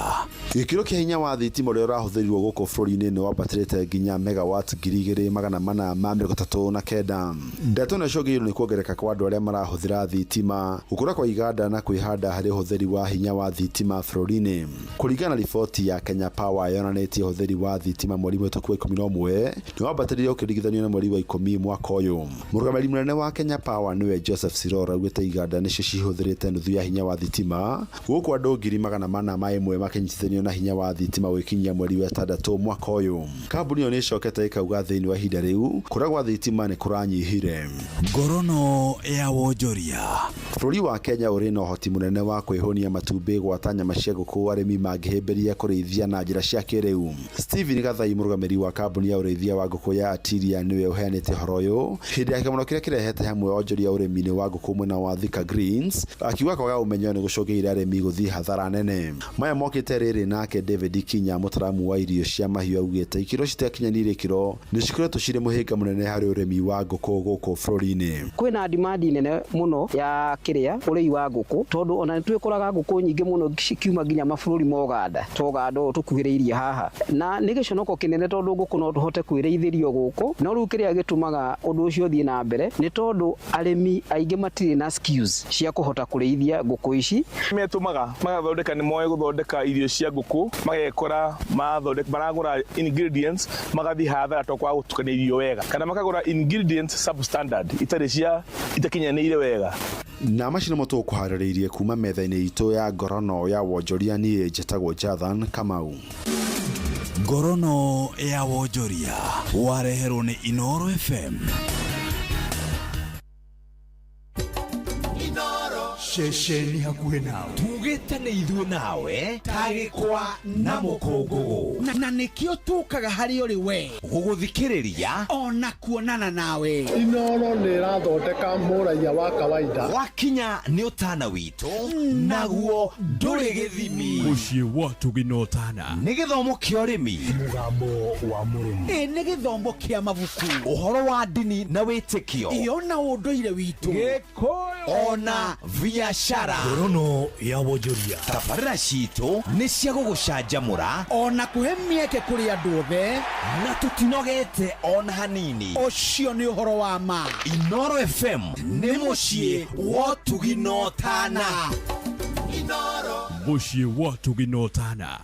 Gĩkĩro kĩa hinya wa thitima ũrĩa ũrahũthĩrirwo gũkũ bũrũri-inĩ nĩ wambatĩrĩte nginya megawatt 2,439. Ndeto nĩ ciongereirwo nĩ kuongereka kwa andũ arĩa marahũthĩra thitima, gũkũra kwa iganda na kwĩhanda harĩ ũhũthĩri wa hinya wa thitima bũrũri-inĩ. Kũringana na riboti ya Kenya Power yonanĩtie ũhũthĩri wa thitima mweri mũhetũku wa 11 nĩ wambatĩrĩire ũkĩringithanio na mweri wa 10 mwaka ũyũ. Mũrũgamĩrĩri mũnene wa Kenya Power nĩwe Joseph Sirora augĩte iganda nĩcio cihũthĩrĩte nuthu ya hinya wa thitima, gũkũ andũ 401 makĩnyitithanio na hinya wa thitima gũkinyia mweri wa 6 mwaka ũyũ. Kambuni ĩyo nĩ ĩcokete ĩkauga thĩinĩ wa ihinda rĩu kũra gwa thitima nĩ kũranyihire. Gorono ya Wonjoria. Bũrũri wa Kenya ũrĩ na ũhoti mũnene wa kwĩhũnia matumbĩ gwata nyama cia ngũkũ arĩmi mangĩhĩmbĩria kũrĩithia na njĩra cia kĩrĩu. Stephen Gathai mũrũgamĩrĩri wa kambuni ya ũrĩithia wa ngũkũ ya Atiria nĩwe ũheanĩte ũhoro ũyũ hĩndĩ ya kĩmono kĩrĩa kĩrehete hamwe onjoria ũrĩmi-inĩ wa ngũkũ mwena wa Thika Greens, akiuga kwaga ũmenyo nĩ gũcũngĩrĩire arĩmi gũthiĩ hathara nene. Maya mokĩte rĩrĩ nake David Kinya mũtaramu wa irio cia mahiũ augĩte ikĩro citakinyanĩire ikĩro nĩ cikoretwo cirĩ mũhĩnga mũnene harĩ ũrĩmi wa ngũkũ gũkũ bũrũri-inĩ. Kwĩna demand nene mũno ya kĩrĩa ũrĩi wa ngũkũ tondũ ona nĩ twĩkoraga ngũkũ nyingĩ mũno cikiuma nginya mabũrũri ma Uganda tũkuhĩrĩirie haha na nĩ gĩconoko kĩnene tondũ ngũkũ no tũhote kwĩrĩithĩrio gũkũ no rĩu kĩrĩa gĩtũmaga ũndũ ũcio ũthiĩ na mbere nĩ tondũ arĩmi aingĩ matirĩ na skills cia kũhota kũrĩithia ngũkũ ici. Metũmaga magathondeka nĩ moĩ gũthondeka irio cia ngũkũ magekora maragũra ingredients magathiĩ hathara to kwa gũtukania irio wega kana makagũra ingredients substandard itakinyanĩire wega. Na macini mo tũkũharĩrĩirie kuma metha-inĩ itũ ya Gorono ya Wonjoria niĩ njĩtagwo Jathan Kamau. Gorono ya Wonjoria wareherwo nĩ Inoro FM. Shesheni hakuhe nawe tugĩte nĩ ithuĩ nawe tagĩkwa na mũkũngũgũ na nĩkĩo tũkaga harĩ ũrĩ we gũgũthikĩrĩria ona kuonana nawe. Inoro nĩ ĩrathondeka mũraia wa kawaida wakinya nĩ ũtana witũ naguo ndũrĩ gĩthimi. Mũciĩ wa Tũginotana nĩ gĩthomo kĩa ũrĩmi, mũgambo wa mũrĩmi, nĩ gĩthomo kĩa mabuku, ũhoro wa ndini na wĩtĩkio, ona ũndũire witũ, Gĩkũyũ ona biashara. Gorono ya Wonjoria tabarĩra citũ nĩ cia gũgũcanjamũra ona kũhe mĩeke kũrĩ andũ othe na tũtinogete ona hanini. Ũcio nĩ ũhoro wa ma. Inoro FM nĩ mũciĩ wa Tũginotana. Mũciĩ wa Tũginotana.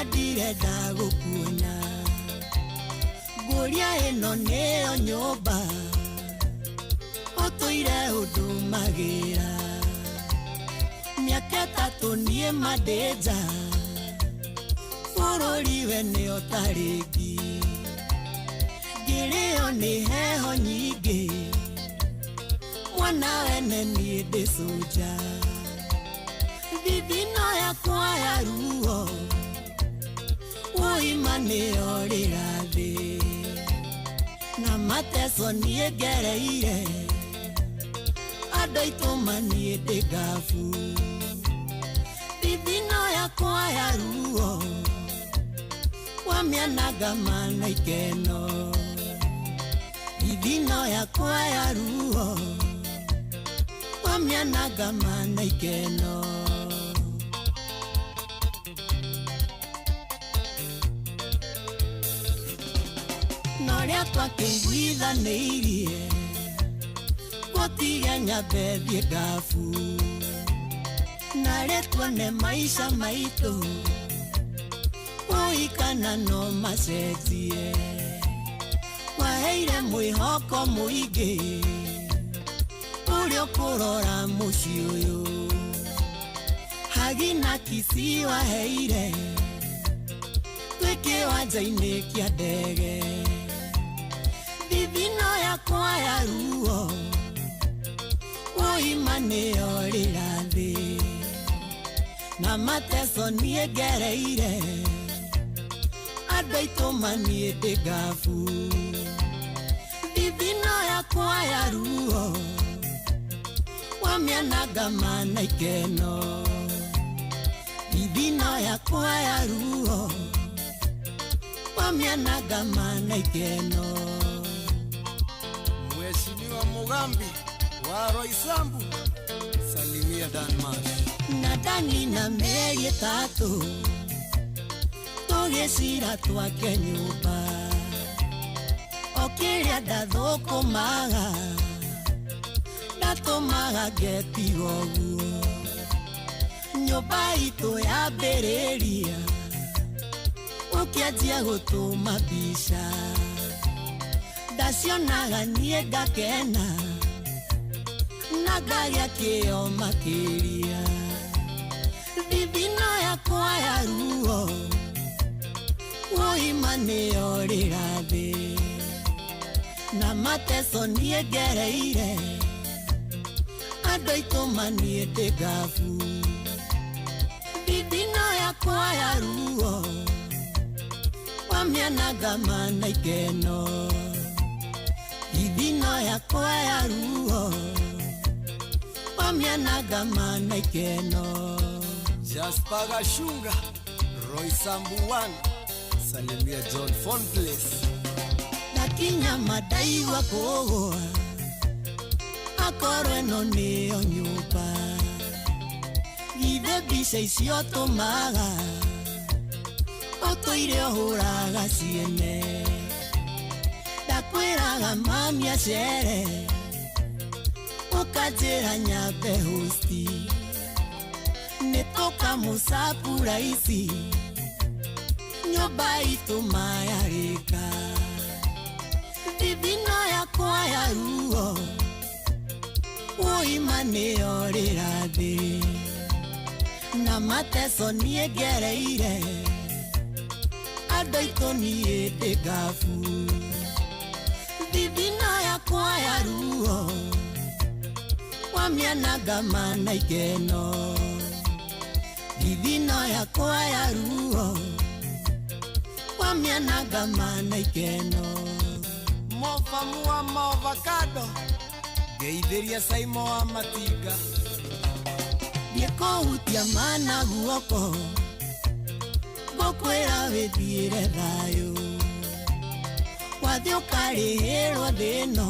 Ndirenda gũkuona ngũria ĩno nĩyo nyũmba ũtũire ũndũmagĩra gatå niä mandänja bå rå ri we nä o tarä ngi ngä rä o nä heho nyingä mwana wene niä ndä cånja thithino yakwa ya ruo woima nä orä ra thä na mateso niä ngereire andå aitå maniä ndä ngabu thithino yakwa ya ruo wamianaga mana ikeno thithino yakwa ya ruo wamianaga mana ikeno noria twakeiguithanĩirie gũtige nyambe thiĩ ngabu na rĩtuone maica maitũ ũikana no macenjie waheire mwĩhoko mũingĩ ũrĩa ũkũrora mũciĩ ũyũ hagina kisi waheire twĩ kĩwanja-inĩ kĩa ndege thithino yakwa ya ruo woima nĩ orĩra thĩ na mateso niĩ ngereire andũ aitũ maniĩ ndĩ ngabu thithino yakwa ya ruo wamianaga mana ikeno thithino yakwa ya ruo wamianaga mana ikeno Mheshimiwa Mugambi wa Roysambu salimia Denmark nadani na meri tatu tũgĩcira twake nyũmba o kĩrĩa ndathũkũmaga ndatũmaga ngetiga ũguo nyũmba itũ yambĩrĩria ũkĩanjia gũtũma mbica ndacionaga niĩ ngakena na ngagĩa kĩo makĩria thithino yakwa ya ruo woima nĩ orĩra thĩ na mateso niĩ ngereire andũ aitũ maniĩ ndĩ ngabu thithino yakwa ya ruo wamianaga mana ikeno thithino yakwa ya ruo wamianaga mana ikeno Jasper Gashunga Roysambu 1 salimia John Fon Place ndakinya madaigua kũgũa akorwo ĩno nĩyo nyũmba githĩ mbica icio tũmaga ũtũire ũhũraga ciene ndakwĩraga mami acere ũkanjĩra nyambe hosti nĩtũkamũcapuraici nyũmba itũ mayarĩka thithino yakwa ya ruo woima nĩ orĩra thĩ na mateso niĩ ngereire andũ aitũ niĩ ndĩ ngabu thithino yakwa ya ruo wamianaga mana ikeno thithino yakwa ya ruo wamianaga mana ikeno mofamu wa maovakado geithĩria Saimo wa Matinga ndiĩkũhutia mana guoko ngũkwĩra wĩthiĩre thayũ wathiĩ ũkarĩhĩrwo thĩno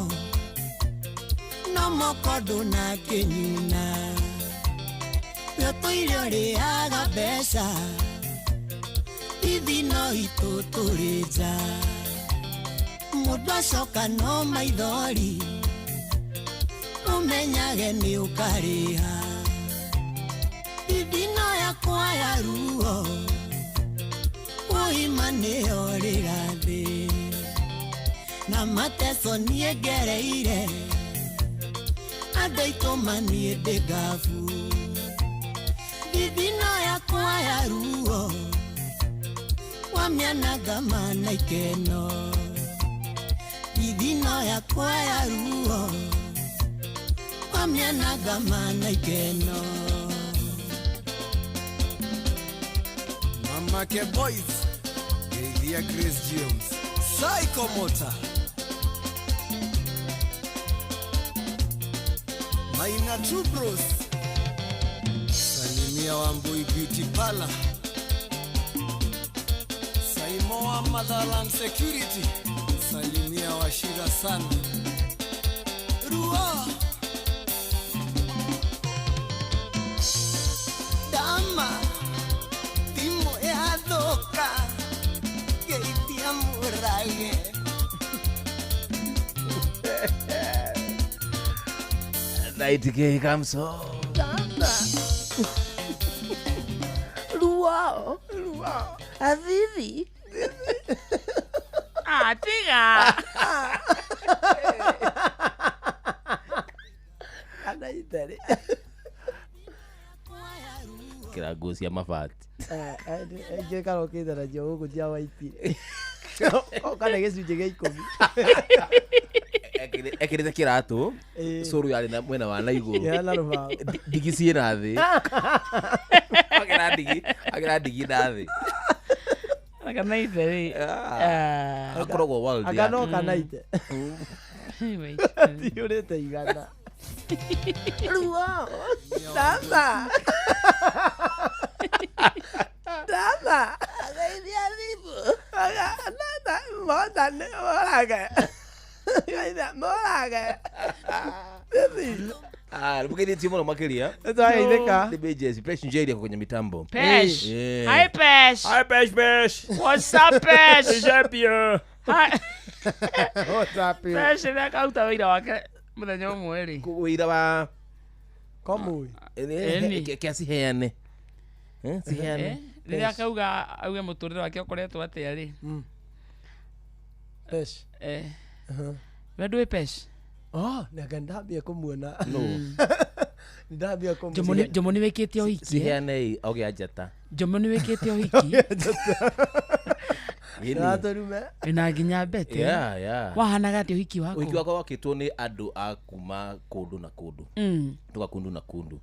no moko ndũnakĩnyuna ũtũire ũrĩaga mbeca thithino itũ tũrĩ nja mũndũ acoka no maithori ũmenyage nĩ ũkarĩha thithino yakwa ya ruo woima nĩ orĩra thĩ na mateso niĩ ngereire andũ aitũ maniĩ ndĩ ngabu kwaya ruo wamiana gamana ikeno idino ya kwaya ruo wamiana gamana ikeno Mama ke boys Geithia Grace James Psycho Motor Maina True Bros Salimia Wambui Beauty Parlor Saimoa Motherland Security Salimia Washira sana Rua Dama Timo ya doka Geithia Murage Night Gay Kamso. Luau. Azizi. Tiga. Anaitare. Kira gosi ya mafati. Ege karo kidara jo kujia waiti. Okana gecunjĩ gĩa 10 ekirite kiratu curu yari na mwena wa na iguru ndigi ciĩ na thĩ agira ndigi na thĩ akanaite ri akoragwo world agano kanaite tiurĩte igana ruo dama Geithia thibu Mugeni muno makiria. Twageithĩka. Ni Bejes, Pesh Njeri kwenye mitambo. Pesh. Hi Pesh. Hi Pesh. What's up Pesh? Japia. Hi. What's up? Pesh na kauta wira wake muthenya umwe ri. Wira wa komui. Kiasi heane. Si heane. Rĩrĩa akauga auge mũtũrĩre wake ũkoretwo atĩa rĩ? Pesh. We ndũĩ Pesh? Ndambia kũmuona. No. Ndambia kũmuona. Njomo nĩ wĩkĩte ũhiki. Si heane oge ajata. Njomo nĩ wĩkĩte ũhiki. Ndaturume. Ina nginya mbete. Yeah. Wahanaga atĩ ũhiki wako? Ũhiki wako wakĩtwo nĩ andũ a kuma kũndũ na kũndũ. Tuka kundu na kundu.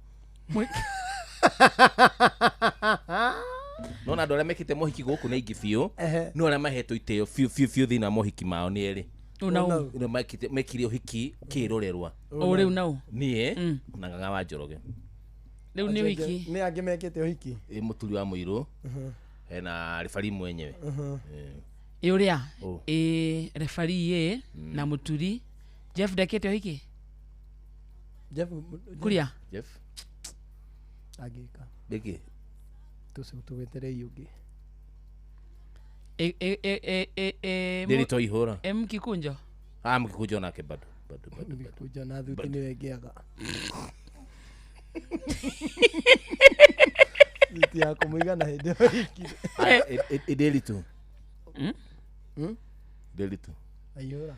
No na andũ arĩa mekĩte mohiki gũkũ nĩ aingĩ biũ no arĩa mahetwo itĩo biũ thĩinĩ wa mohiki mao nĩ erĩ no mekire ũhiki kĩrorerwa rĩu nau niĩ na Ng'ang'a wa Njoroge rĩu nĩ ũhiki nĩ angĩ mekĩte ũhiki mũturi wa mũirũ na refarii mwenyewe ũrĩa refarii na mũturi Jeff ndekĩte ũhiki kuria Jeff agĩka beki tuweterei ũngĩ nĩrĩtwa ihũra mkikunjo mkikunjo nake bado mkikunjo na thuti nĩwe ngĩaga thuti ya kũmũigana hĩndĩ ĩyo hikire ndĩritũ ndĩritũ aihũra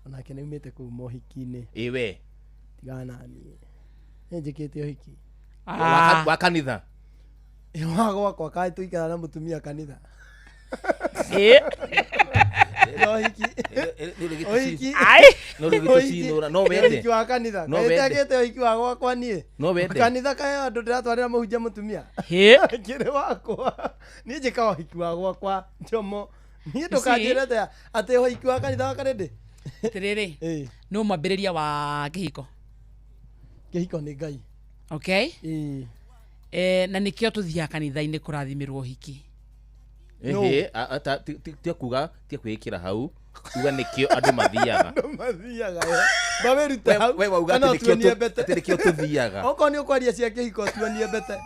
onake nĩumĩte kũu mohiki-inĩ ĩwe tigana naniĩ nĩnjĩkĩte ũhiki wa kanitha gwakwa kaĩ tũikara na mũtumia kanitha ũhiki wa kanitha kaĩtekĩte ũhiki wa gwakwa niĩ kanitha kaĩ andũ ndĩratwarĩra mũhunjia mũtumia kĩrĩ wakwa niĩ njĩka ũhiki wa gwakwa Njomo niĩ ndũkanjĩrete atĩ ũhiki wa kanitha wakwa rĩndĩ atĩrĩrĩ nũ mwambĩrĩria wa kĩhiko nĩ Ngai okay na nikio tuthiaga kanitha-inĩ kũrathimĩrwo ũhiki tia kuga tia kwĩkĩra hau uga nĩkĩo andũ mathiaga mawĩrute hau we wauga atĩ nĩkĩo tũthiaga okorwo nĩ ũkwaria cia kĩhiko tuonie mbete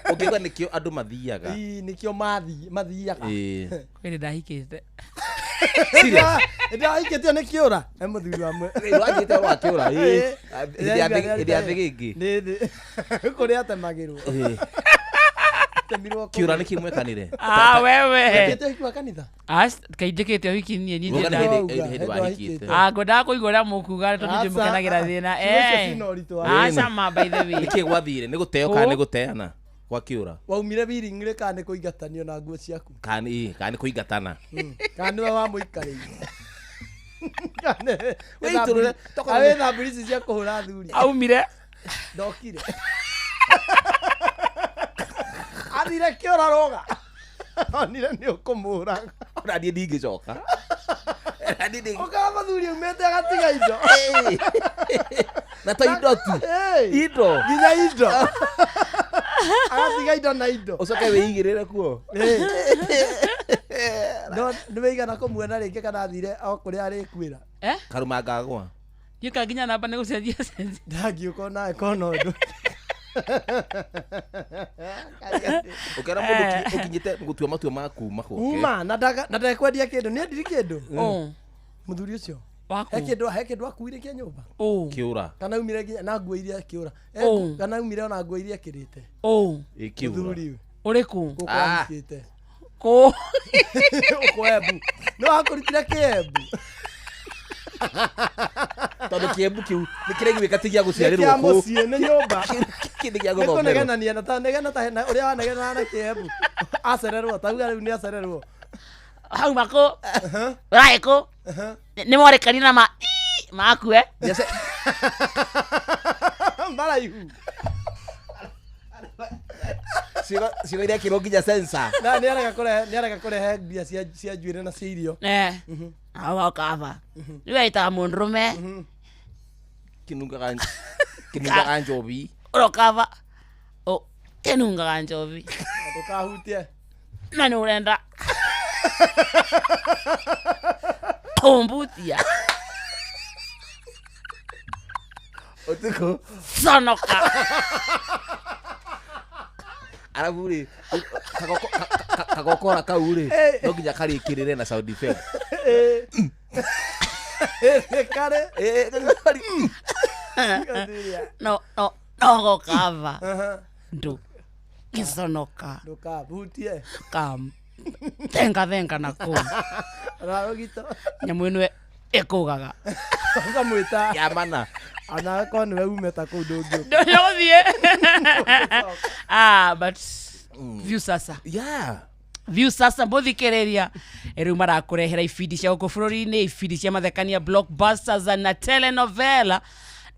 ũngĩuga nĩkĩo andũ mathiaga nĩkĩo mathiaga kwĩrĩ ndahikĩte ndahikĩtio nĩ kĩũra he mũthuri wamwe wagĩte wa kĩũra ĩndĩ athĩgĩngĩ kũrĩa atemagĩrwo kĩũra nĩ kĩmwekanire wewe ũhiki wa kanitha kaindĩkĩte ũhiki niĩ ngwendaga kũigua ũrĩa mũkuga tondũ ndĩmũkenagĩra thĩna aca ma by the way nĩkĩ gwathire nĩ gũteo kana nĩ gũteana kwa kiura waumire biringire kana kuingatanio na nguo ciaku kani kuingatana kana wa muikarĩire Wĩitũrũre, awe na mbirisi cia kũhũra thuri aumire ndokire athire kĩora roga onire nĩ ũkũmũraga ona niĩ ndingĩcoka ũkaba thuri umĩte agatiga indo na to indo tu indo nginya indo agatiga indo na indo ũcoke wĩigĩrĩre kuo no nĩwĩigana kũmuona rĩngĩ kana athire o kũrĩa arĩkuĩra karuma ngagwa gĩka nginya namba nĩ gũcenjia cenjia ndangiũka nawe kona ũndũ ũkera mũndũ ũkinyĩte gũtua matua maku mahoke uma na ndakwendia kĩndũ nĩ endiri kĩndũ mũthuri ũcio he kĩndũ akuire nyũmba kĩũra kana umire nginya na nguo iria kĩũra kana umire ona nguo iria kĩrĩte kĩũra ũrĩkũ kũkwamĩkĩte kũ ũkwembu no akũrutire kĩembu tondũ kĩembu kĩu nĩ kĩrĩa gĩwĩka ti gĩa gũciarĩrwo kĩa mũciĩ nĩ nyũmba kĩndĩ gĩa gũthomera nĩkũnegenania na ta negena ta ũrĩa wanegenana na kĩembu acererwo tauga rĩu nĩ acererwo hau mako raiko nĩ morekani na makue maraihu cigo iria kĩro nginya sensa na nĩarega kũrehe mbia cia njuĩrĩ na cia irio awa kava nĩwaitaga mũndũrũme kĩnungaga njobi ũrokava kĩnungaga njobi ndũkahutie na nĩ ũrenda kũmbutia ũtukũ sonoka arabu rĩ kagokora kau rĩ no nginya karĩkĩrĩre na sound effect kare no gokava ndu kisonoka ndukahutie kam thenga na kũ rarogito nyamũ ĩno ĩkũgaga ngamwĩta yamana ana ko nĩwe umeta kũu ndũngĩ ndũgĩthiĩ but view sasa view sasa mũthikĩrĩria rĩu marakũrehera ibindi cia gũkũ bũrũri-inĩ ibindi cia mathekania blockbusters na telenovela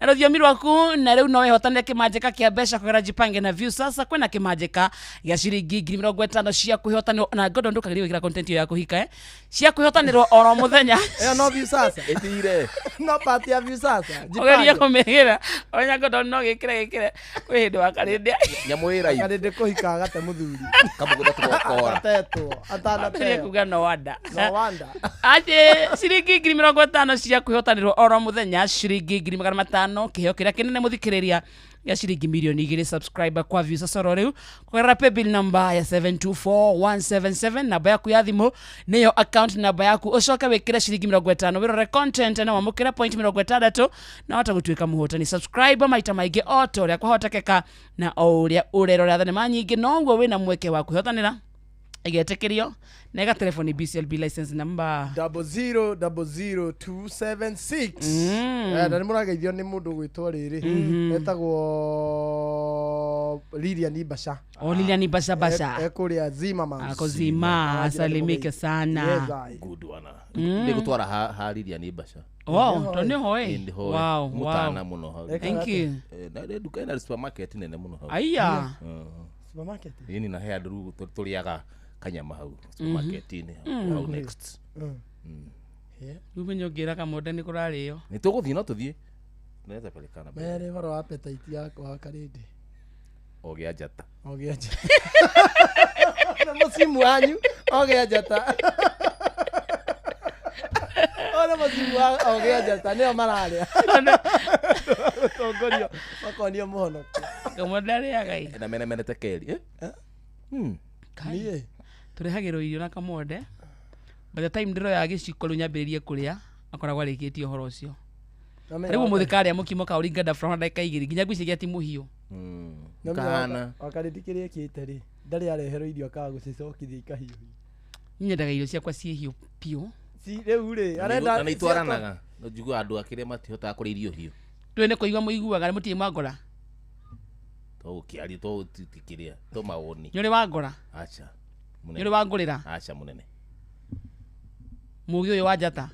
na rũthiomi rwaku na rĩu no wĩhotanĩre kĩmanjĩka kĩa mbeca kũgerera Jipange na view sasa kwĩna kĩmanjĩka gĩa ciringi 50,000 cia kwĩhotanĩrwo na ngondo ndũkagĩrĩrio gwĩkĩra content iyo ya kũhika cia kwĩhotanĩrwo oro mũthenya ĩyo no view sasa ĩthire no part ya view sasa ũgerie kũmĩgĩra onya ngondo no gĩkĩre kwĩ hĩndĩ wa karĩndĩ nyamũ ĩraihu karĩndĩ kũhika agate mũthuri kamũgũtha tũgokora atetwo atanateo kuga no wanda atĩ ciringi 50,000 cia kwĩhotanĩrwo oro mũthenya ciringi 500 kĩheo kĩrĩa kĩnene mũthikĩrĩria ya ciringi milioni 2 subscriber kwa views sasa rĩu kũgerera paybill number ya 724177 namba yaku ya thimũ nĩyo account number yaku ũcoke wĩkĩre ciringi 50 wĩrore content na wamũkĩre point 60 na wata gũtuĩka mũhotani subscriber maita maingĩ o ta ũrĩa kwahotekeka na o ũrĩa ũrerora thenema nyingĩ noguo wĩna mweke wa kwĩhotanĩra igetĩkĩrio nega telefoni BCLB license number 0000276 na nĩ mũrageithio nĩ mũndũ gwĩtwo rĩrĩ etagwo Lilian Basha Lilian Basha ekũrĩa Zima mama ako Zima asalimike sana good one nĩgũtwara ha Lilian Basha to nĩ hoĩ mũtana mũno hau thank you na nduka ĩna supermarket nene mũno hau aya supermarket yini na he andũ tũrĩaga kanyama hau supermarket-inĩ hau next umenye ngĩra kamode nĩ kũrarĩo nĩ tũgũthiĩ no tũthiĩ naweza pelekana mere horo appetite yakwa karĩndĩ ogĩa njata na mũcimu wanyu ogĩa njata ona mũcimu ogĩa njata nĩo mararĩa gũtongorio makonio mũhonokia kamode arĩaga na menemenete keri niĩ tũrehagĩrwo irio na kamode by the time ndĩroya gĩciko rĩu nyambĩrĩrie kũrĩa akoragwo arĩkĩtie ũhoro ũcio rĩu mũthĩkarĩa mũkimo ka ũringanda from ndagĩka 2 nginya gwĩciria ti mũhiũ kana akarĩndi kĩrĩa kĩte rĩ ndarĩ areherwo irio akaga gũcicokithia ikahiũ nyendaga irio ciakwa ciĩ hiũ piũ rĩu rĩ arenda na itwaranaga no njigua andũ akĩrĩa matihotaga kũrĩa irio hiũ twĩ nĩ kũigua mũiguaga nĩ mũtirĩ mwangora to kiari to tikiria to maoni nyore wangora acha nyore wangurira acha munene mugi uyu wa njata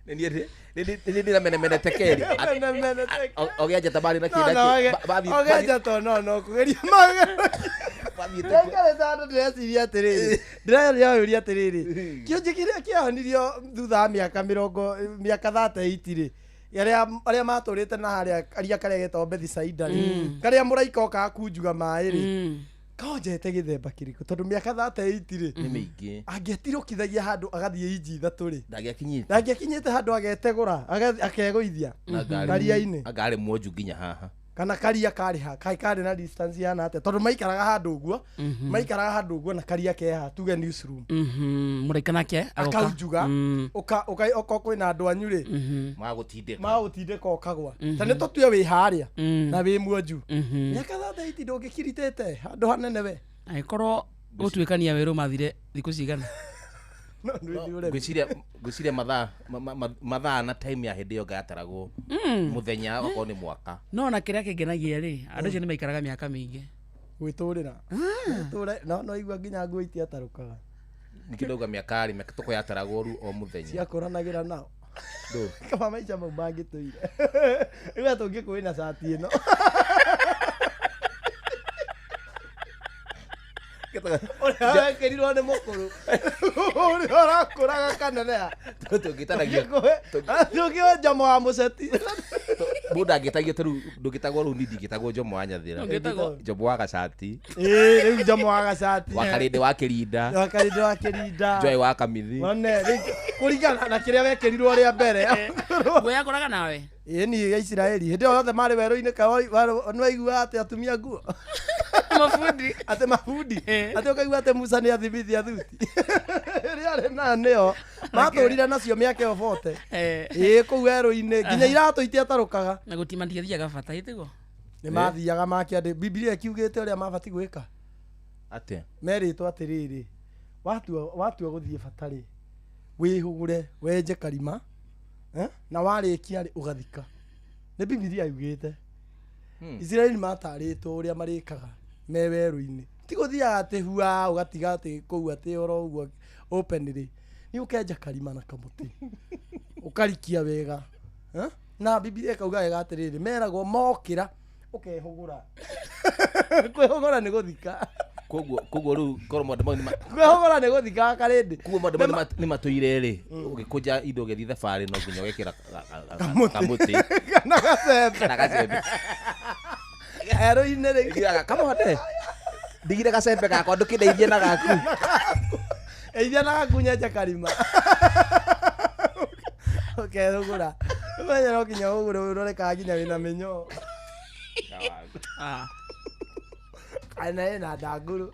Nindira mene tekeri ogia njata bari na kida ogia njata no kugeria maga Ndekare tano ndĩreciria atĩrĩrĩ ndĩreyũria atĩrĩrĩ kĩonje kĩrĩa kĩahonirio thutha wa mĩaka 38 rĩ arĩa matũrĩte na harĩa karia karĩa getagwo Bethisaida rĩ karĩa mũraika okaga kunjuga maĩ rĩ konjete gĩthemba kĩrĩkũ tondũ mĩaka 38 rĩ nĩ mĩingĩ angĩtirũkithagia handũ agathiĩ inji 3 rĩ ndangĩakinyĩte handũ agetegũra akegũithia karia-inĩ agarĩ mwonju nginya haha kana karia karĩ na distance yana atĩa tondũ maikaraga handũ ũguo na karia keha tuge newsroom mũraika nake akaunjuga ũka kwĩna andũ anyu rĩ magũtindĩka ũkagwa ta nĩ tũtue wĩ harĩa na wĩ mwonju mĩaka 38 ndũngĩkiritĩte handũ hanene we angĩkorwo gũtuĩkania werũ mathire thikũ cigana gwiciria mathaa na time ya hĩndĩ ĩyo ngataragwo mũthenya okorwo nĩ mwaka no na kĩrĩa kĩngenagia rĩ andũ acio nĩ maikaraga mĩaka mĩingĩ gwĩtũrĩra no igua nginya nguo itiatarũkaga nĩkĩ ndauga mĩaka rĩ mĩaka tũko yataragwo rĩu o mũthenya ciakũranagĩra nao kama maica mau mangĩtũire rĩu tũngĩkũĩna cati ĩno ũrĩa wekĩrirwo nĩ mũkũrũ ũrĩa ũrakũraga kanenea tũngĩwe njomo wa mũceti mũndũ angĩtagia tũrũ ndũngĩtagwo rĩu nindi ngĩtagwo njomo wa nyathĩra njomo wa gacati rĩu njomo wa gacati wa karĩndĩ wa kĩrinda njoe wa kamithi kũringana na kĩrĩa wekĩrirwo rĩa mbere we yakũraga nawe ĩni ya Isiraeli hĩndĩ ĩyo yothe marĩ werũ-inĩ nĩwaigua atĩ atumia nguo mabundi atĩ ũkaigua atĩ Musa nĩ athimithia thuti rĩrĩa arĩ na nĩo matũrire nacio mĩaka ĩyo 40 kũu werũ-inĩ nginya iratũ itiatarũkaga na gũtimathiathiaga bata ĩtĩgo nĩ mathiaga makĩandĩ Biblia ĩkiugĩte ũrĩa mabati gwĩka atĩa merĩtwo atĩrĩrĩ watua gũthiĩ bata rĩ wĩhũgũre wenje karima na warĩkia rĩ ũgathika nĩ Biblia yugĩte Israeli matarĩtwo ũrĩa marĩkaga me werũ-inĩ ti gũthiaga atĩ hua ũgatiga atĩ kũu atĩ oro ũguo open rĩ nĩ ũkenja karima na kamũtĩ ũkarikia wega na Biblia ĩkauga wega atĩrĩrĩ meragwo mokĩra ũkehũgũra kwĩhũgũra nĩ gũthika koguo rĩu korwo maũndũ mau kwĩhũgũra nĩ gũthika karĩndĩ koguo maũndũ mau nĩ matũire rĩ ũgĩkũnja indo ũgĩthiĩ thabarĩ no nginya wekĩra kamũtĩ kana gacembe werũ-inĩ rĩ kamote ndigire gacembe gakwa ndũkĩndeithie na gaku eithia na gaku nyenja karima ũkehũgũra ũmenya no nginya ũgũre ũrore kana nginya wĩna mĩnyoo kana ĩna ndangũrũ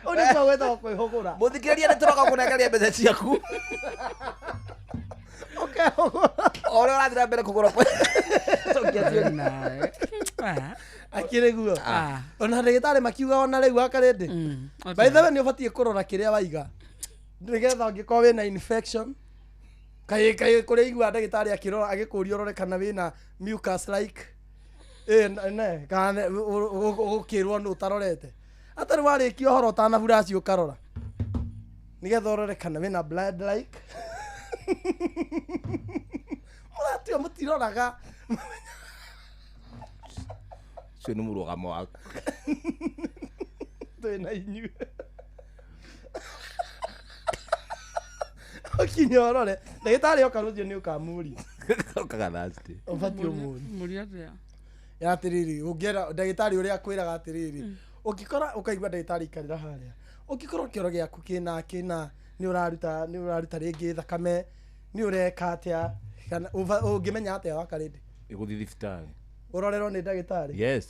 ũnĩkuo gwĩtagwo kwĩhũgũra mũthikĩrĩria nĩ tũroka kũnengeria mbeca ciaku ũkehũgũra ũrĩa ũrathiĩ na mbere kũgũra akĩrĩ guo ona ndagĩtarĩ makiuga ona rĩu akarĩndĩ by the way nĩ ũbatiĩ kũrora kĩrĩa waiga nĩgetha ũngĩkorwo wĩna infection kaĩ kũrĩa igua ndagĩtarĩ akĩrora agĩkũria ũrore kana wĩna mucus like kana ũgũkĩrwo nĩ ũtarorete atarĩ warĩkia ũhoro ũtanaburaci ũkarora nĩgetha ũrore kana wĩna blood like mũratio mũtiroraga ũcio nĩ mũrũgamo waku twĩna inyuĩ ũkinya ũrore ndagĩtarĩ oka rũciũ nĩ ũkamũria okaga Thursday ũbatiĩ mũria atĩa ya atĩrĩrĩ ũngĩera ndagĩtarĩ ũrĩa akwĩraga atĩrĩrĩ ũngĩkora ũkaigua ndagĩtarĩ ikarĩra harĩa ũngĩkorwo kĩoro gĩaku kĩna nĩ ũraruta rĩngĩ thakame nĩ ũreka atĩa kana ũngĩmenya atĩa wakarĩndĩ gũthiĩ thibitarĩ ũrorerwo nĩ ndagĩtarĩ yes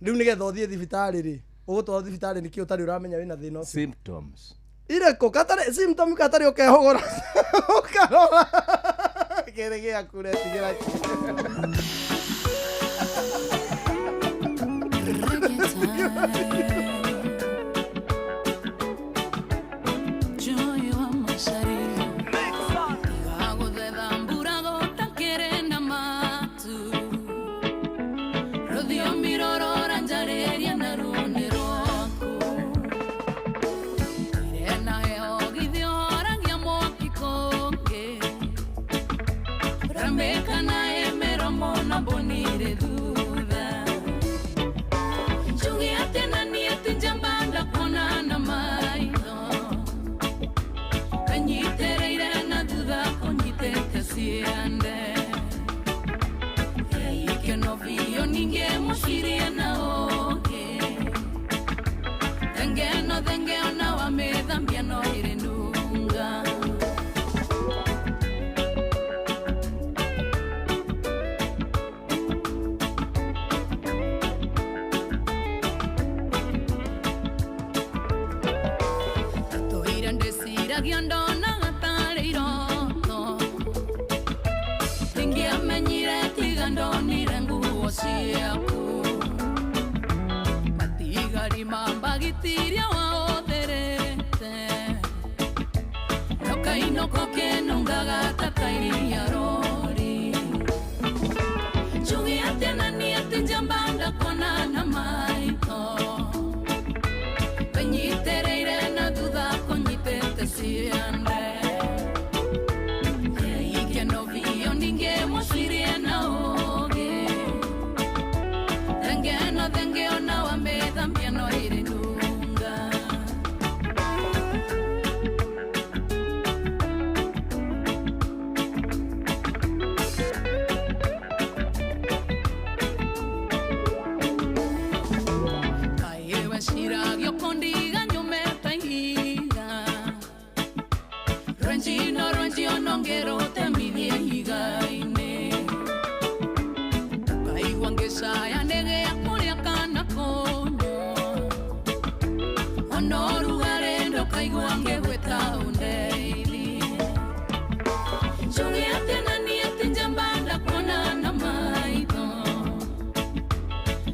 rĩu nĩgetha ũthiĩ thibitarĩ rĩ ũgũtwarwo thibitarĩ nĩkĩ ũtarĩ ũramenya wĩna thĩna ũcio symptoms ireko katarĩ symptom katarĩ ũkehũgũra ũkarora kĩrĩ gĩaku retigĩra Joy wa Macharia rũthiomi rorora njarĩria na rũni rwaku ire na heho githioragia mwaki kũngĩ ramĩka na ĩmĩromo na mbũnire thutha njugi atĩ na niĩ ti njamba ndakuona na maitho kanyitĩrĩire na thutha kũnyitĩte ciande ikeno biũ ningĩ mũcirie na ũngĩ thengeo na wamĩthambia no ĩrĩ nunga tũire ndĩciragia ndona gatarĩ iroto ingĩamenyire tiga ndonire nguo ciaku matigari mambagitiria waũthĩrĩte nokainoko kĩnungaga ta kairia rori njugi atĩ na niĩ ti njamba ndakuona na maitho kanyitĩrĩire na thutha kũnyitĩte ciande ikeno biũ ningĩ mũcirie na ũngĩ thengeo na wamĩthambia no ĩrĩ nunga kaĩwe ciragio kũndiga nyumĩte ihiga rwenjio no ngĩrũtemithie ihiga-inĩ kaigua ngĩcaya ndĩgĩa kũrĩa kana kũnyua ona ũrugarĩ ndũkaigua ngĩgwĩta ũndeithie njugi atĩ na niĩ ti njamba ndakuona na maitho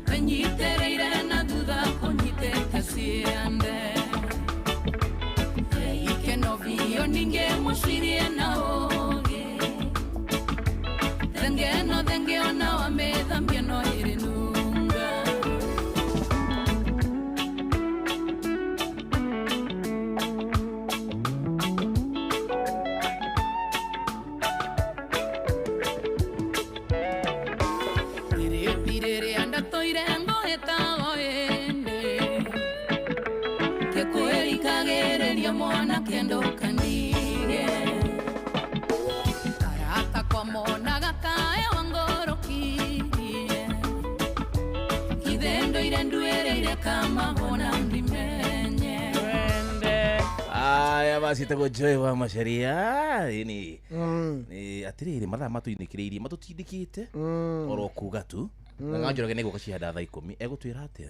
kanyitĩrĩire na thutha kũnyitĩte ciande ikeno biũ ningĩ mũcirie na ũngĩ thengeo na wamĩthambia no ĩrĩ nunga rĩrĩa ndatũire ngũhĩtago ĩndĩ kĩkwĩrikagĩrĩria mwanake ndũkandige karata kwa monaga kae wangorokirie ithe ndũire nduĩrĩire kamahona ndimenye aya basi tego Joy wa Macharia ni atiriri mathaa matuinĩkĩrĩirie matũtindĩkĩte oro kuga tu na nganjũrage nĩguo gũcianda thaa 10 egũtwĩra atĩa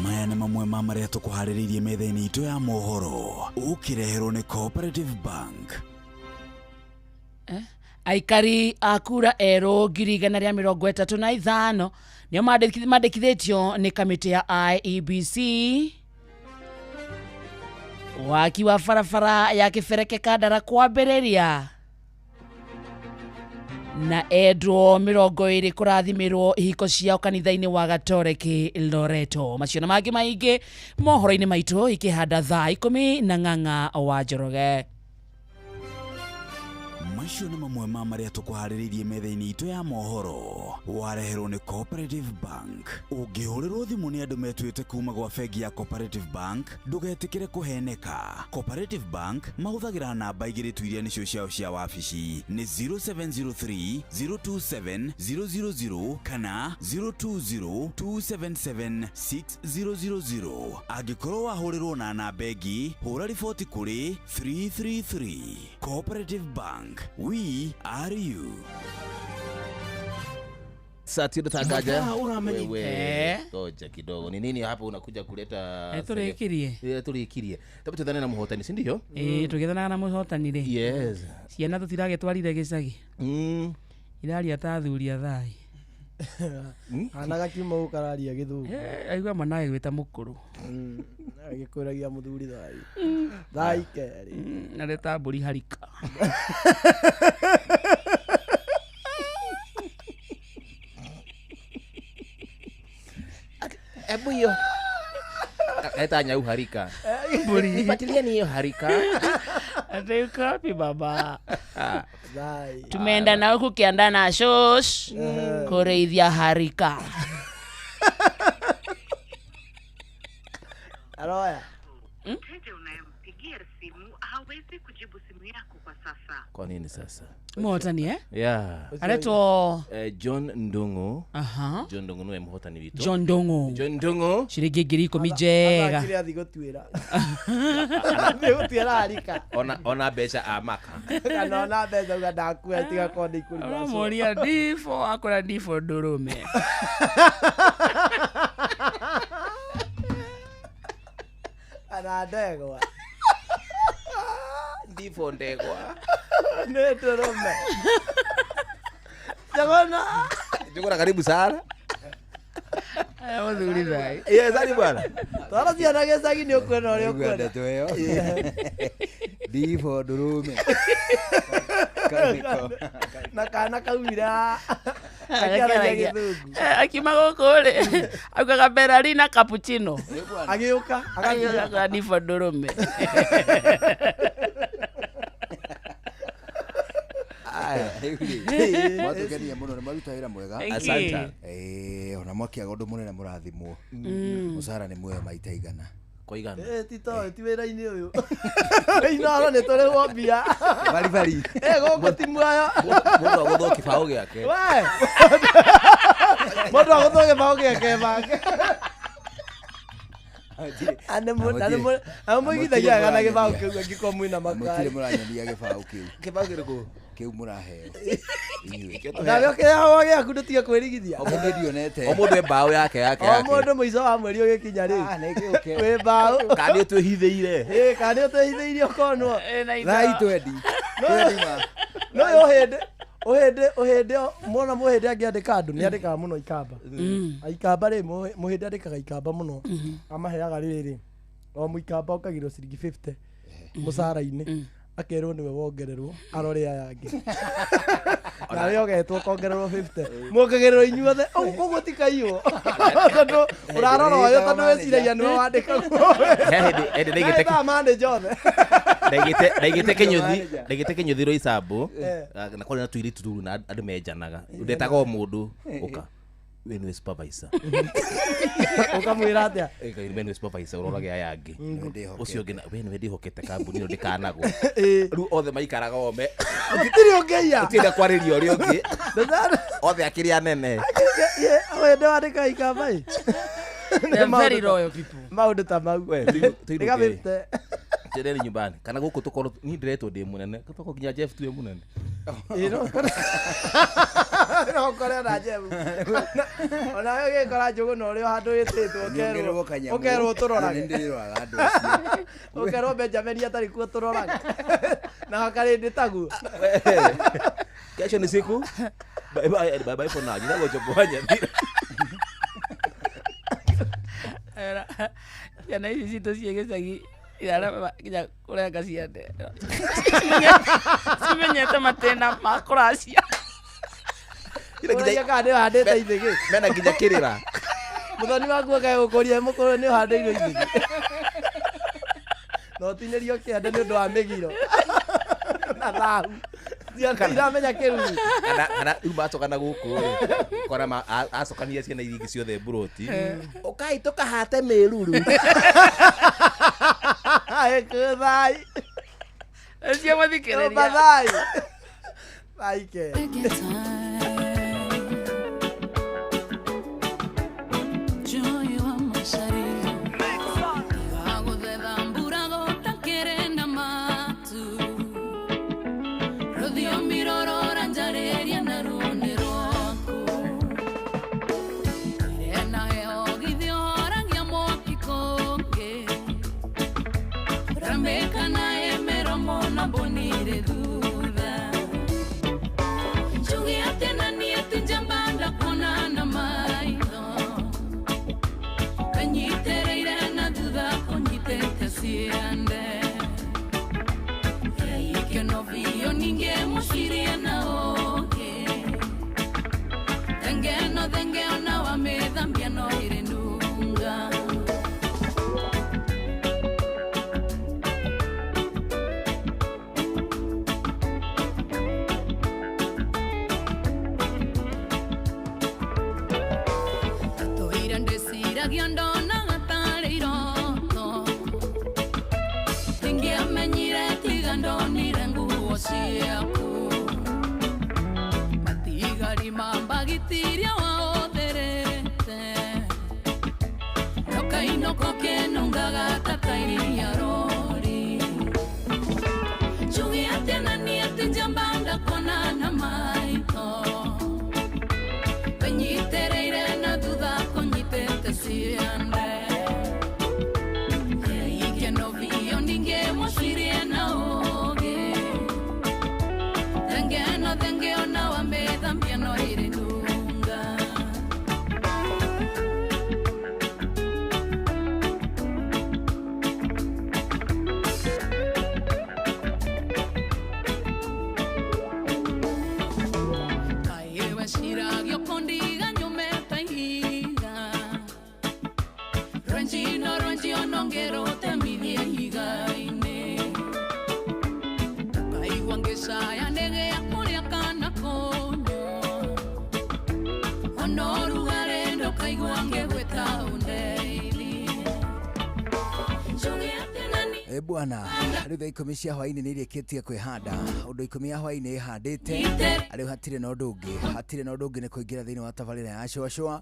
maya nĩ mamwe ma marĩa tũkũharĩrĩirie metha-inĩ itũ ya mohoro ũkĩreherwo nĩ Cooperative Bank. Aikari a kura erũ 135 nĩo mandĩkithĩtio nĩ kamĩtĩ ya IEBC waki wa barabara ya Kĩbereke Kandara kwambĩrĩria na endwo 20 kũrathimirwo ihiko ciao kanitha-inĩ wa Gatoreki Loreto. Macio na mangĩ maingĩ mohoro-inĩ maitũ ikĩhanda thaa 10 na Ng'ang'a wa Njoroge. Macio nĩ mamwe ma marĩa tũkũharĩrĩirie metha-inĩ itũ ya mohoro wareherwo nĩ Cooperative Bank. Ũngĩhũrĩrwo thimũ nĩ andũ metuĩte kuma gwa bengi ya Cooperative Bank ndũgetĩkĩre kũheneka. Cooperative Bank mahũthagĩra namba igĩrĩ tu iria nĩcio ciao cia wabici nĩ 0703 027 000 kana 020 277 6000. Angĩkorwo wahũrĩrwo na namba ĩngĩ hũra riboti kũrĩ 333. Cooperative Bank, we are you. Sati unatangaja wewe toja kidogo ni nini hapo unakuja kuleta tulikirie tabu tudhane na muhotani si ndio tugethana na muhotani ri yes ciana tutirage twarire gicagi iraria ta thuria thai anaga kimo ukararia githugu aigua manae gwita mukuru agikuragia muthuri thai thai keri na leta mburi harika Ebu hiyo. Kaita nyau harika. Buri. Patilieni hiyo harika. Ate kapi baba. Tumeenda na huku kianda na shosh. Kureithia harika. Aloya. Mteja unayempigia simu hawezi kujibu simu yako kwa sasa. Kwa nini sasa? Muhotani Yeah. Aretwo John Ndungu. Aha. John Ndungu niwe muhotani witu. John Ndungu. John Ndungu. Ciringi 10,000 njega. Akiri athi gutwira. Ni gutwira harika. Ona mbeca amaka. Kana ona mbeca uga ndakuwa tiga konde ikuri. Ona moria D4 akora D4 ndurume. Ana ndegwa. D4 ndegwa. Ne ndurume. Jagona karibu sana. Aya muthuri thai. Sari bwana. Twara ciana gĩcagi nĩ ũkwenda ũrĩa ũkwenda. D4 ndurume. Na kana kaumira. Akima gũkũ rĩ. Augaga Berari na cappuccino. Agĩũka agaga D4 ndurume. Mwatugenia muno ni maruta wira mwega. Asante. Ona mwakiaga undu munene murathimwo. Musara ni muoyo maita igana. Koigana. Tito ti wira-ini uyu. Inoro ni turi wombia. Bari. Gũkũ ti muoyo. Mũndũ agũthwo kĩbaũ gĩake. We. Mũndũ agũthwo kĩbaũ gĩake bake. Amũigithagia kana gĩbaũ kĩu angĩkorwo mwĩna makari. Mũtirĩ mũranyonia gĩbaũ kĩu. Gĩbaũ kĩrĩkũ? Kĩu mũraheo. Nawe ũkĩheo gĩaku ndũtige kwĩrigithia. Mũndũ ndionete. O mũndũ mbaũ yake. O mũndũ mũico wa mweri ũgĩkinya rĩ. Wĩ mbaũ. Kana twĩhithĩire. Kana twĩhithĩirie ũkonwo. Thai twendi. No ũhĩndĩ mwana mũhĩndĩ angĩandĩka andũ nĩ andĩkaga mũno ikamba. Ikamba rĩ mũhĩndĩ andĩkaga ikamba mũno. Amaheaga rĩrĩ. O mũikamba ũkagĩrwo ciringi 50 mũcara-inĩ. Akerwo niwe wongererwo arore aya angĩ. Nawe ogetwo kongererwo 50. Muongererwo inyuothe ũguo ti kaiywo. Tondũ ũrarora ũyũ tondũ wĩciragia nĩwe wandĩkagwo. Nĩ manager othe. Ndaigĩte kĩnyũthiro icambũ na kwarĩ na tũirĩtu tũu na andũ menjanaga. Ndetaga o mũndũ ũka. We niwe supervisor. Ukamwĩra atĩa? We niwe supervisor ũrorage aya angĩ. Ũcio ũngĩ we niwe ndĩhokete kambuni ĩno ndĩkanagwo. Rĩu othe maikaraga ome. Gũtirĩ ũngĩia. Gũtirĩ kwarĩria ũrĩa ũngĩ. Othe akĩrĩ anene. We ndĩ wandĩka ikamba ĩ. They're very loyal people. Maũndũ ta mau. Ndĩgabĩte. Njĩreni nyumbani. Kana gũkũ tũkorwo ni ndiretwo ndĩ mũnene. Tũkorwo nginya Jeff tuwe mũnene. No kore na Jeff. Ona wewe gĩkora njũgũ na ũrĩa handũ wĩtĩtwo ũkerwo tũroraga. Ndĩroraga andũ acio. Ũkerwo Benjamin atarĩ kuo tũroraga. Na hakarĩ ndĩ taguo. Kesho ni siku. Bye bye for now. Ninago choboanya. Yana hizi zito siegezagi. Irara kija kurenga ciande. Simenyete matena makuracia. Kira kande handĩte ithĩgĩ. Mena nginya kĩrĩra. Mũthoni waku akagũkũria mũkũrũ nĩ handĩirwo ithĩgĩ. No tinĩrio kĩande nĩ ũndũ wa mĩgiro. Na thahu. Iramenya kĩruru. Kana macokana gũkũ kora acokania ciana iria ingĩ ciothe mburoti. Ũkai tũkahate mĩruru. Thai. Cia mathikĩrĩria. Thai. Thai ke. Denge no wa me también no iré nunca. ndiragia ndona gatari iroto ingĩamenyire tiga ndonire nguo ciaku matigari mambagitiria waotherete nokainoko kenungaga tatairia rori chugi atena nieti njambanda konana maito penyitereire na thutha konyitete ciande ikeno bio ningemwocirie na ũgĩ thengeo na wambethambia no ĩrĩ ndunga kaĩwe ciragio kondiga nyumete ihiga rwenjio nongerote mithie ihiga-inĩ kaigua ngĩcaya ndegea kũrĩa kana kũnyũ ona ũrugarĩ ndũkaigua ngĩgwĩta ũndeithie bwana rĩu thaa 10 cia hwainĩ nĩ irĩkĩtie kwĩhanda ũndũ 10 ya hwainĩ ĩhandĩte rĩu hatirĩ na ũndũ ũngĩ nĩ kũingĩra thĩinĩ wa tabarĩra ya shwashwa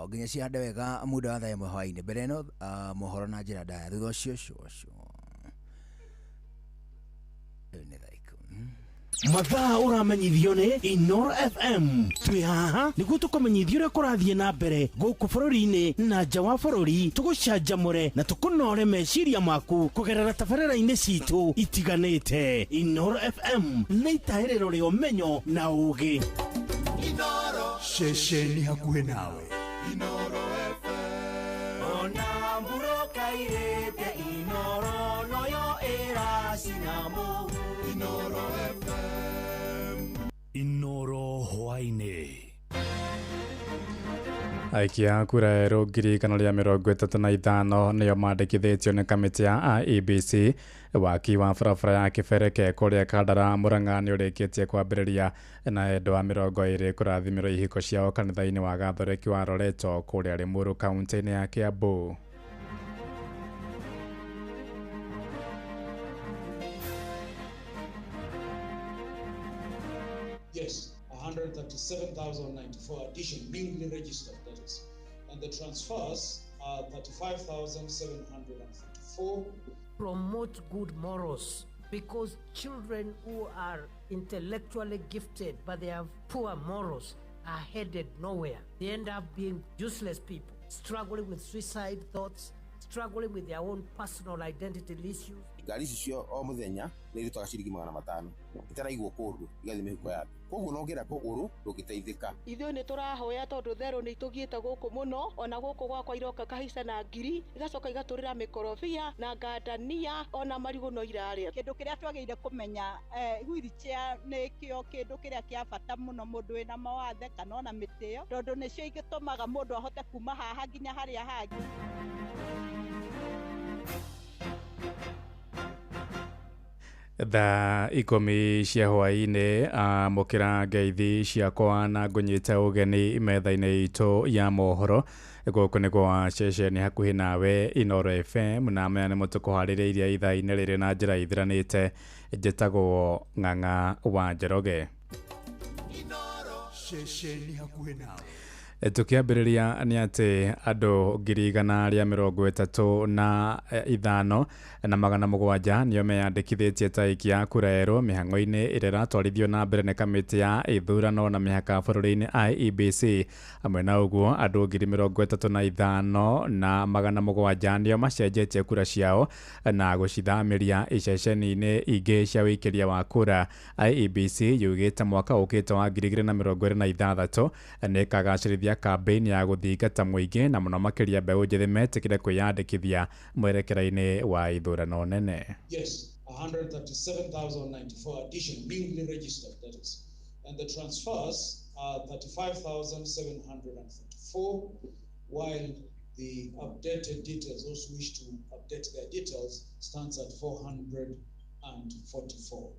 nginya cihande wega muda wa thaa 1 hwainĩ mbere ĩno mohoro na njĩra ndaya thutha ũcio shwashwa mathaa ũramenyithio nĩ Inoro FM twĩ haha nĩguo tũkũmenyithia ũrĩa kũrathiĩ na mbere gũkũ bũrũri-inĩ na nja wa bũrũri tũgũcanjamũre na tũkũnore meciria maku kũgerera tabarĩra-inĩ citũ itiganĩte. Inoro FM nĩ itaĩrĩro rĩa ũmenyo na ũũgĩ. Inoro ceceni hakuhĩ nawe. Inoro FM ona mburoka irĩte Inoro noyo ĩracinamu. Inoro FM Inoro hwainĩ. Aikia kura rũngirikano rĩa 35 nĩo mandĩkithĩtio nĩ kamĩtĩ ya IEBC. Waki wa barabara ya Kĩbereke kũrĩa Kandara Mũrang'a nĩ ũrĩkĩtie kwambĩrĩria na endwa wa 20 kũrathimirwo ihiko ciao kanitha-inĩ wa Gathoreki wa Loreto kũrĩa Limuru kaunti-inĩ ya Kiambu. Yes, 137,094 addition newly registered, that is. And the transfers are 35,744. Promote good morals, because children who are intellectually gifted but they have poor morals are headed nowhere. They end up being useless people, struggling with suicide thoughts, struggling with their own personal identity issues. Ngari ici cio o muthenya nĩ irutaga ciringi 500 itaraigwo kũndũ igathie mĩhuko yaku koguo no ngĩra kũgũrũ ndũgĩteithĩka. Ithuĩ nĩ tũrahoya tondũ therũ nĩ itũgiĩte gũkũ mũno ona gũkũ gwakwa iroka kahaica na ngiri igacoka igatũrĩra mĩkorobia na ngandania ona marigũ no irarĩa. Kĩndũ kĩrĩa twagĩrĩire kũmenya wheelchair nĩ kĩo kĩndũ kĩrĩa kĩa bata mũno mũndũ wĩna mawathe kana ona mĩtĩo tondũ nĩcio igĩtũmaga mũndũ ahote kuma haha nginya harĩa hangĩ. Thaa 10 cia hwainĩ amũkĩra ngeithi ciakwa na ngũnyĩte ũgeni metha-inĩ itũ ya mohoro gũkũ nĩ kwa ceceni hakuhĩ nawe Inoro FM na maya nĩ mũtũkũharĩrĩirie ithaa-inĩ rĩrĩ na njĩra ithiranĩte. Njĩtagwo Ng'ang'a wa Njoroge. Ceceni hakuhĩ nawe. Tukiambĩrĩria nĩ atĩ andũ 135,700 na 700 nĩo meyandĩkithĩtie ta aikia kura erũ mĩhang'o-inĩ ĩrĩa ĩratwarithio na mbere nĩ kamĩtĩ ya ithurano na mĩhaka bũrũri-inĩ IEBC. Hamwe na ũguo andũ 35,700 nĩo macenjetie kura ciao na gũcithamĩria iceceni-inĩ ingĩ cia wĩikĩria wa kura. IEBC yugĩte mwaka ũkĩte wa 2026 nĩ kagacĩrithia kampeni ya gũthingata mũingĩ na mũno makĩria mbeũ njĩthĩ metĩkĩre kwĩyandĩkithia mwerekera-inĩ wa ithurano nene. Yes, 137,094 addition newly registered, that is. And the transfers are 35,744, while the updated details, those who wish to update their details, stands at 444.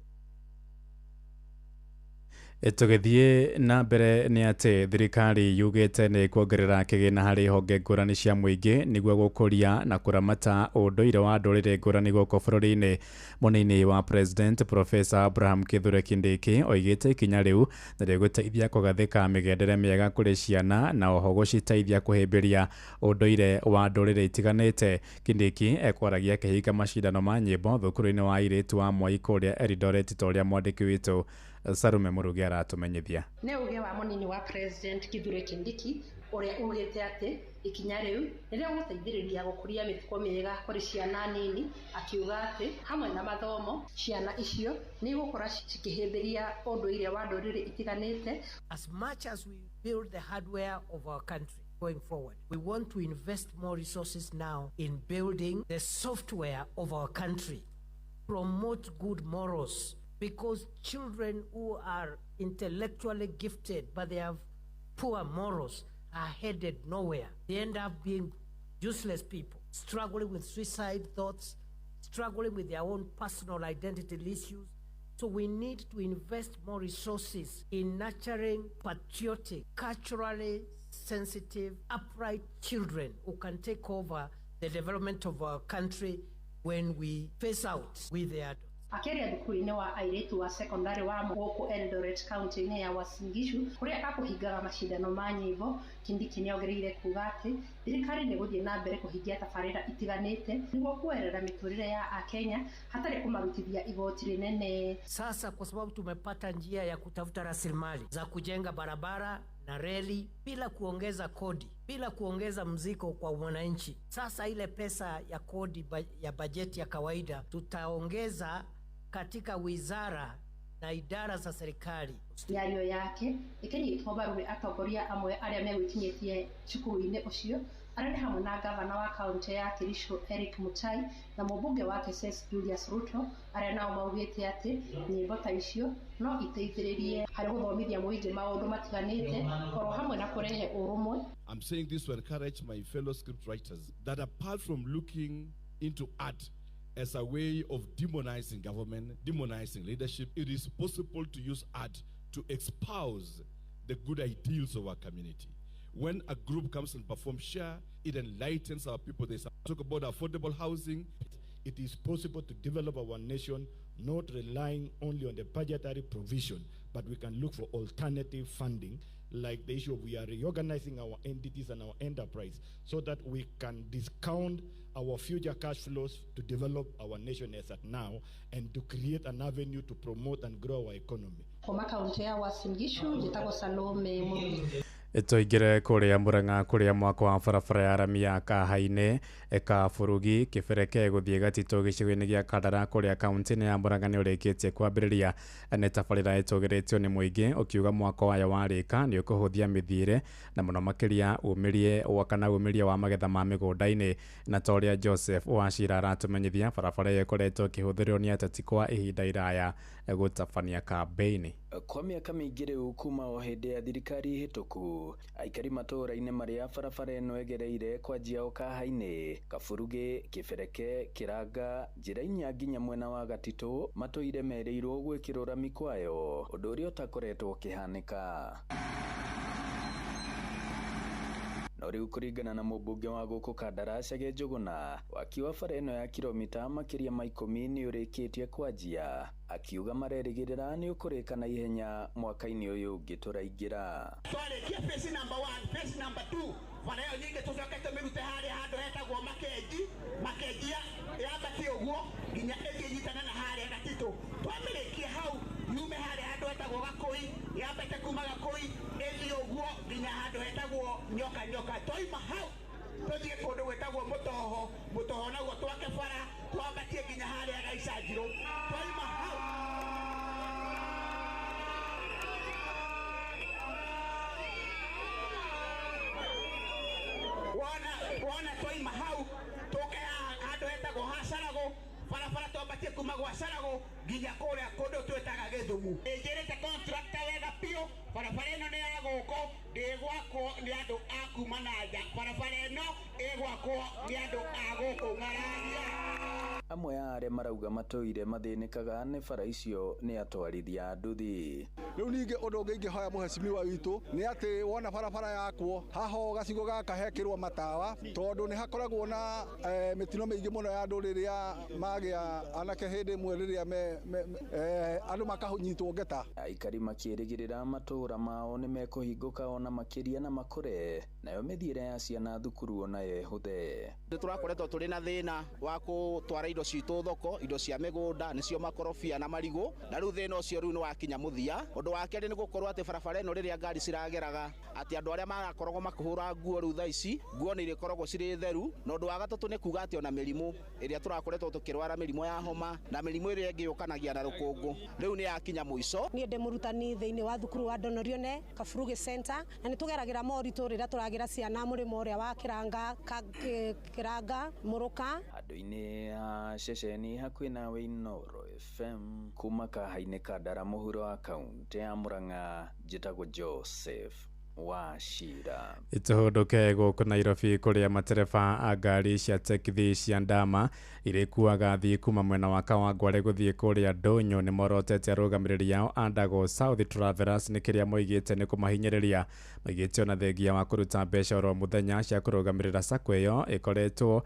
Tũgĩthiĩ na mbere nĩ atĩ thirikari yugĩte nĩ kuongerera kĩgĩna harĩ honge ngũrani cia mũingĩ nĩguo gũkũria na kũramata ũndũire wa ndũrĩrĩ ngũrani gũkũ bũrũri-inĩ. Mũnini wa President Professor Abraham Kithure Kindiki oigĩte ikinya rĩu nĩ rĩgũteithia kũgathĩka mĩgendere mĩega kũrĩ ciana na oho gũciteithia kũhĩmbĩria ũndũire wa ndũrĩrĩ itiganĩte. Kindiki ekwaragia akĩhinga macindano ma nyĩmbo thukuru-inĩ wa airĩtu wa Mwai kũrĩa Eldoret ta ũrĩa mwandĩki witũ Sarume Murugi aratumenyithia. Nĩ uge wa mũnini wa President Kithure Kindiki ũrĩa ugĩte atĩ ikinya rĩu nĩ rĩgũteithĩrĩria gũkũria mĩtugo mĩega kũrĩ ciana nini, akiuga atĩ hamwe na mathomo ciana icio nĩ igũkora cikĩhĩmbĩria ũndũire wa ndũrĩrĩ itiganĩte. As much as we build the hardware of our country going forward, we want to invest more resources now in building the software of our country, promote good morals, because children who are intellectually gifted but they have poor morals are headed nowhere. They end up being useless people, struggling with suicide thoughts, struggling with their own personal identity issues. So we need to invest more resources in nurturing patriotic, culturally sensitive, upright children who can take over the development of our country when we face out with the adults. Akĩaria thukuru-inĩ wa airĩtu wa secondary wa gũkũ Eldoret county-inĩ ya Uasin Gishu kũrĩa akũhingaga macindano ma nyĩmbo, Kindiki nĩongereire kuga atĩ thirikari nĩ gũthiĩ na mbere kũhingia tabarĩra itiganĩte nĩguo kuerera mĩtũrĩre ya Akenya hatarĩ kũmarutithia igoti rĩnene. Sasa kwa sababu tumepata njia ya kutafuta rasilimali za kujenga barabara na reli bila kuongeza kodi, bila kuongeza mzigo kwa wananchi. Sasa ile pesa ya kodi ya bajeti ya kawaida tutaongeza katika wizara na idara za serikali. Yario yake ikinyitwo mbaru nĩ atongoria amwe arĩa megwĩkinyĩtie cukuru-inĩ ũcio arĩa nĩ hamwe na gavana wa kaunti ya Kericho Eric Mutai na mũmbunge wa Kisese Julius Ruto arĩa nao maugĩte atĩ nyĩmbo ta icio no iteithĩrĩrie harĩ gũthomithia mũingĩ maũndũ matiganĩte oro hamwe na kũrehe ũrũmwe. I'm saying this to encourage my fellow script writers that apart from looking into art as a way of demonizing government, demonizing leadership, it is possible to use art to espouse the good ideals of our community. When a group comes and performs share, it enlightens our people. They talk about affordable housing. It is possible to develop our nation not relying only on the budgetary provision, but we can look for alternative funding, like the issue of we are reorganizing our entities and our enterprise so that we can discount our future cash flows to develop our nation as at now and to create an avenue to promote and grow our economy. Kuma kaunti ya Uasin Gishu, njĩtagwo Salome Murugi. Tũingĩre kũrĩa Mũrang'a kũrĩa mwako wa barabara ya rami ya Kahaine Kaburugi kĩbereke gũthiĩ Gatitũ gĩcigo-inĩ gĩa Kandara kũrĩa kaunti-inĩ ya Mũrang'a nĩ ũrĩkĩtie kwambĩrĩria nĩ tabarĩra ĩtũgĩrĩtio nĩ mũingĩ ũkiuga mwako wayo warĩka nĩ ũkũhũthia mĩthiĩre na mũno makĩria umĩrie wa magetha ma mĩgũnda-inĩ na ta ũrĩa Joseph Wachira aratũmenyithia barabara ĩyo ĩkoretwo ĩkĩhũthĩrwo nĩ ateti kwa ihinda iraya gũtabania kambĩini. Kwa mĩaka mĩingĩ rĩu kuma o hĩndĩ ya thirikari hĩtũku aikari matũũra-inĩ marĩa barabara ĩno ĩgereire kwanjia o Kahaine, Kaburugi, Kĩbereke, Kĩranga, njĩra-inya nginya mwena wa Gatitũ matũire merĩirwo gwĩkĩrwo rami kwayo, ũndũ ũrĩa ũtakoretwo ũkĩhanĩka. No rĩu kũringana na mũmbunge wa gũkũ Kandara Chege Njũgũna, waki wa bara ĩno ya kilomita makĩria ma 10 nĩ ũrĩkĩtie kwanjia, akiuga marerĩgĩrĩra nĩ ũkũrĩka na ihenya mwaka-inĩ ũyũ ũngĩ tũraingĩra. Twarĩkia phase number 1, phase number 2, bara ĩyo nyingĩ tũcoke tũmĩrute harĩa handũ hetagwo Makenji yambatie ũguo nginya ĩkĩnyitana na harĩa Gatitũ. Twamĩrĩkia hau yume harĩa handũ hetagwo Gakũi, yambate kuma Gakũi ĩthiĩ ũguo nginya handũ hetagwo Nyoka. Twaima hau tũthiĩ kũndũ gwĩtagwo Mũtoho naguo twake bara twambatie nginya harĩa Gaicanjirũ. Twaima hau wona twaima hau tũke handũ hetagwo Hacarago, barabara twambatie kuma gwa Carago nginya kũrĩa kũndũ twĩtaga Gĩthumu. Ĩnjĩrĩte contractor wega biũ, barabara ĩno nĩ ya gũkũ ndĩgwakwo nĩ andũ a kuma na nja, barabara ĩno ĩgwakwo nĩ andũ a gũkũ Ng'araria. amwe ya aria marauga matũire mathĩnĩkaga nĩ bara icio nĩ atwarithia a nduthi. Rĩu ningĩ ũndũ ũngĩ ingĩhoya mũhecimiwa witũ nĩ atĩ wona barabara yakwo haho gacigo gaka hekĩrwo matawa tondũ nĩ hakoragwo na mĩtino mĩingĩ mũno ya andũ rĩrĩa magĩa anake hĩndĩ ĩmwe rĩrĩa andũ makanyitwo ngeta. Aikari makĩrĩgĩrĩra matũũra mao nĩ mekũhingũka ona makĩria na makũre, nayo mĩthiĩre ya ciana thukuru ona yehũthe. Nĩ tũrakoretwo tũrĩ na thĩna wa gũtwara indo citũ thoko, indo cia mĩgũnda nĩcio makorobia na marigũ, na rĩu thĩna ũcio rĩu nĩ wakinya mũthia. Ũndũ wa kerĩ nĩ gũkorwo atĩ barabara ĩno rĩrĩa ngari cirageraga atĩ andũ arĩa marakoragwo makĩhũra nguo rĩu thaa ici nguo nĩ irĩkoragwo cirĩ theru, na ũndũ wa gatatũ nĩ kuga atĩ ona mĩrimũ ĩrĩa tũrakoretwo tũkĩrwara mĩrimũ ya homa na mĩrimũ ĩrĩa ĩngĩ yũkanagia na rũkũngũ rĩu nĩ yakinya mũico. Niĩ ndĩ mũrutani thĩinĩ wa thukuru wa Donorione Kaburuge Center, na nĩ tũgeragĩra moritũ rĩrĩa tũragĩra ciana mũrĩmo ũrĩa wa Kĩranga Mũrũka. Andũ-inĩ a ceceni hakuhĩ nawe Inooro FM kuma kahainĩ ka Ndaramũhuro wa kaunti ya Murang'a, njĩtagwo Joseph Wachira. Ituhunduke gũkũ Nairobi kũrĩa matereba a ngari cia tekithi cia ndama irĩkuaga athii kuma mwena wa Kawangware gũthiĩ kũrĩa Ndũnyũ nĩ morotete arũgamĩrĩri ao a Ndago South Travellers nĩ kĩrĩa moigĩte nĩ kũmahinyĩrĩria. Moigĩte ona thengia wa kũruta mbeca oro mũthenya cia kũrũgamĩrĩra sacco ĩyo ikoretwo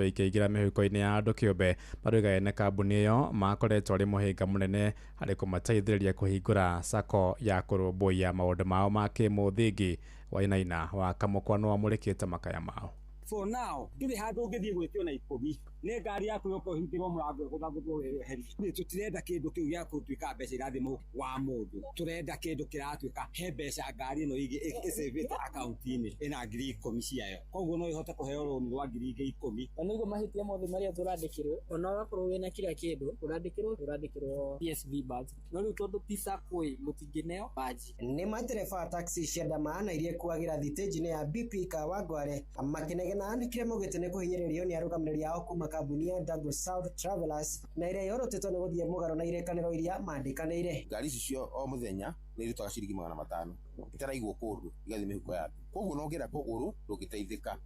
ikĩingĩra mĩhuko-inĩ ya andũ kĩũmbe. Maruga ene kambuni ĩyo makoretwo arĩ mũhĩnga mũnene harĩ kũmateithĩrĩria kũhingũra sacco ya kũrũmbũiya maũndũ mao ma kĩmũthingi. Wainaina wa Kamũkwa wamũrĩkĩte makaya mao. For now, ndũrĩ handũ ũngĩthiĩ gwĩtio na ikũmi nĩ ngari yaku yoko hingĩrwo mũrango gũthagũthwo heri. Tũtirenda kĩndũ kĩu gĩa gũtuĩka mbeca irathiĩ mũhuko wa mũndũ, tũrenda kĩndũ kĩratuĩka he mbeca ngari ĩno ĩsavĩte akaunti-inĩ ĩna ngiri 10 ciayo, koguo no ĩhote kũheo rũni rwa ngiri 10. Na nĩguo mahĩtia mothe marĩa tũrandĩkĩrwo, ona wakorwo wĩna kĩrĩa kĩndũ ũrandĩkĩrwo PSV badge, no rĩu tondũ PISA kũi mũtingĩneo badge. Nĩ matereba a taxi cia ndama na iria kuagĩra thitĩnji-inĩ ya BP Kawangware makenegena nĩ kĩrĩa maugĩte nĩ kũhinyĩrĩrio nĩ arũgamĩrĩri ao kuma kambuni ya Ndago South Travellers na iria yorotetwo nĩ gũthiĩ mũgarũ na irekanĩro iria mandĩkanĩire. Ngari ici cio o mũthenya nĩ irutaga ciringi 500 itaraigwo kũndũ igathiĩ mĩhuko yaku. Koguo no ngera kũgũrũ ndũngĩteithĩka,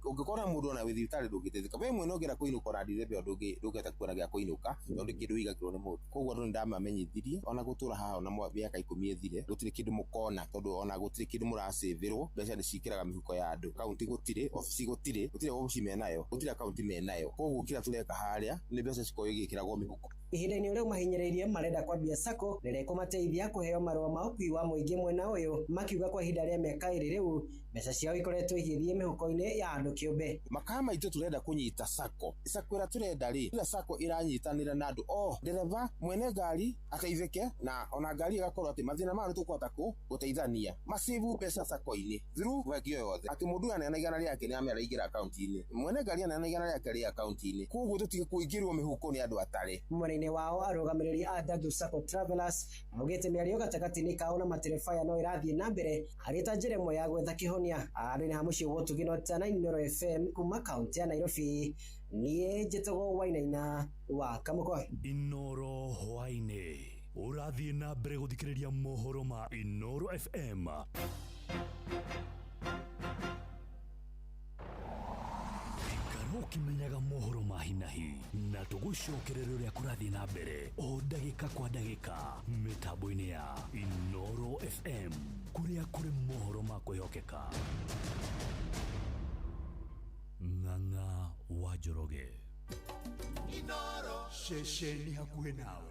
ũngĩkora mũndũ ona wĩ thibitarĩ ndũngĩteithĩka. We mwene ngera kũinũka na ndithembe ũndũ ũngĩ ndũngĩhota kuona gĩa kũinũka tondũ kĩndũ igakĩrwo nĩ mũndũ. Koguo andũ nĩ ndamamenyithirie ona gũtũra haha ona mĩaka 10 ĩthire gũtirĩ kĩndũ mũkona tondũ ona gũtirĩ kĩndũ mũrasĩvĩrwo, mbeca nĩ cikĩraga mĩhuko ya andũ. Kaunti gũtirĩ, ofici gũtirĩ ofici menayo, gũtirĩ akaunti menayo. Koguo kĩrĩa tũreka harĩa nĩ mbeca cikoyo igĩkĩragwo mĩhuko. Ihinda-inĩ ũrĩa mahinyĩrĩirie marenda kwambia sacco rĩrĩa kũmateithia kũheo marũa ma ũkui wa mũingĩ mwena ũyũ, makiuga kwa ihinda rĩa mĩaka 2 rĩu mbeca ciao ikoretwo igĩthiĩ mĩhuko-inĩ ya andũ kĩũmbe. Makaya maitũ tũrenda kũnyita sacco ĩrĩa tũrenda rĩ, ĩrĩa sacco ĩranyitanĩra na andũ ndereba mwene ngari ateithĩke na ona ngari ĩgakorwo atĩ mathĩna mao tũkũhota gũteithania macivu mbeca sacco-inĩ through wekio yothe atĩ mũndũ aneana igana rĩake nĩ ameraingĩra akaunti-inĩ, mwene ngari aneana igana rĩake rĩ akaunti-inĩ, koguo tũtige kũingĩrwo mĩhuko nĩ andũ atarĩ. Mwena-inĩ wao arũgamĩrĩri a Ndago South Travellers maugĩte mĩario gatagatĩ-inĩ kao na matereba aya no ĩrathiĩ na mbere harĩ ta njĩra ĩmwe ya gwetha kĩhonia. Andũ-inĩ ha mũciĩ wa Ũtugi na Inooro FM kuma kaunti ya Nairobi, niĩ njĩtagwo Wainaina wa Kamũkwa. Inooro hwainĩ ũrathiĩ na mbere gũthikĩrĩria mohoro ma Inooro FM. Ũkĩmenyaga mohoro ma hinahi na tũgũcokerera ũrĩa kũrathiĩ na mbere o ndagĩka kwa ndagĩka mĩtambo-inĩ ya Inooro FM kũrĩa kũrĩ mohoro ma kwĩhokeka. Ng'ang'a wa Njoroge, Inooro ceceni hakuhĩ nawe.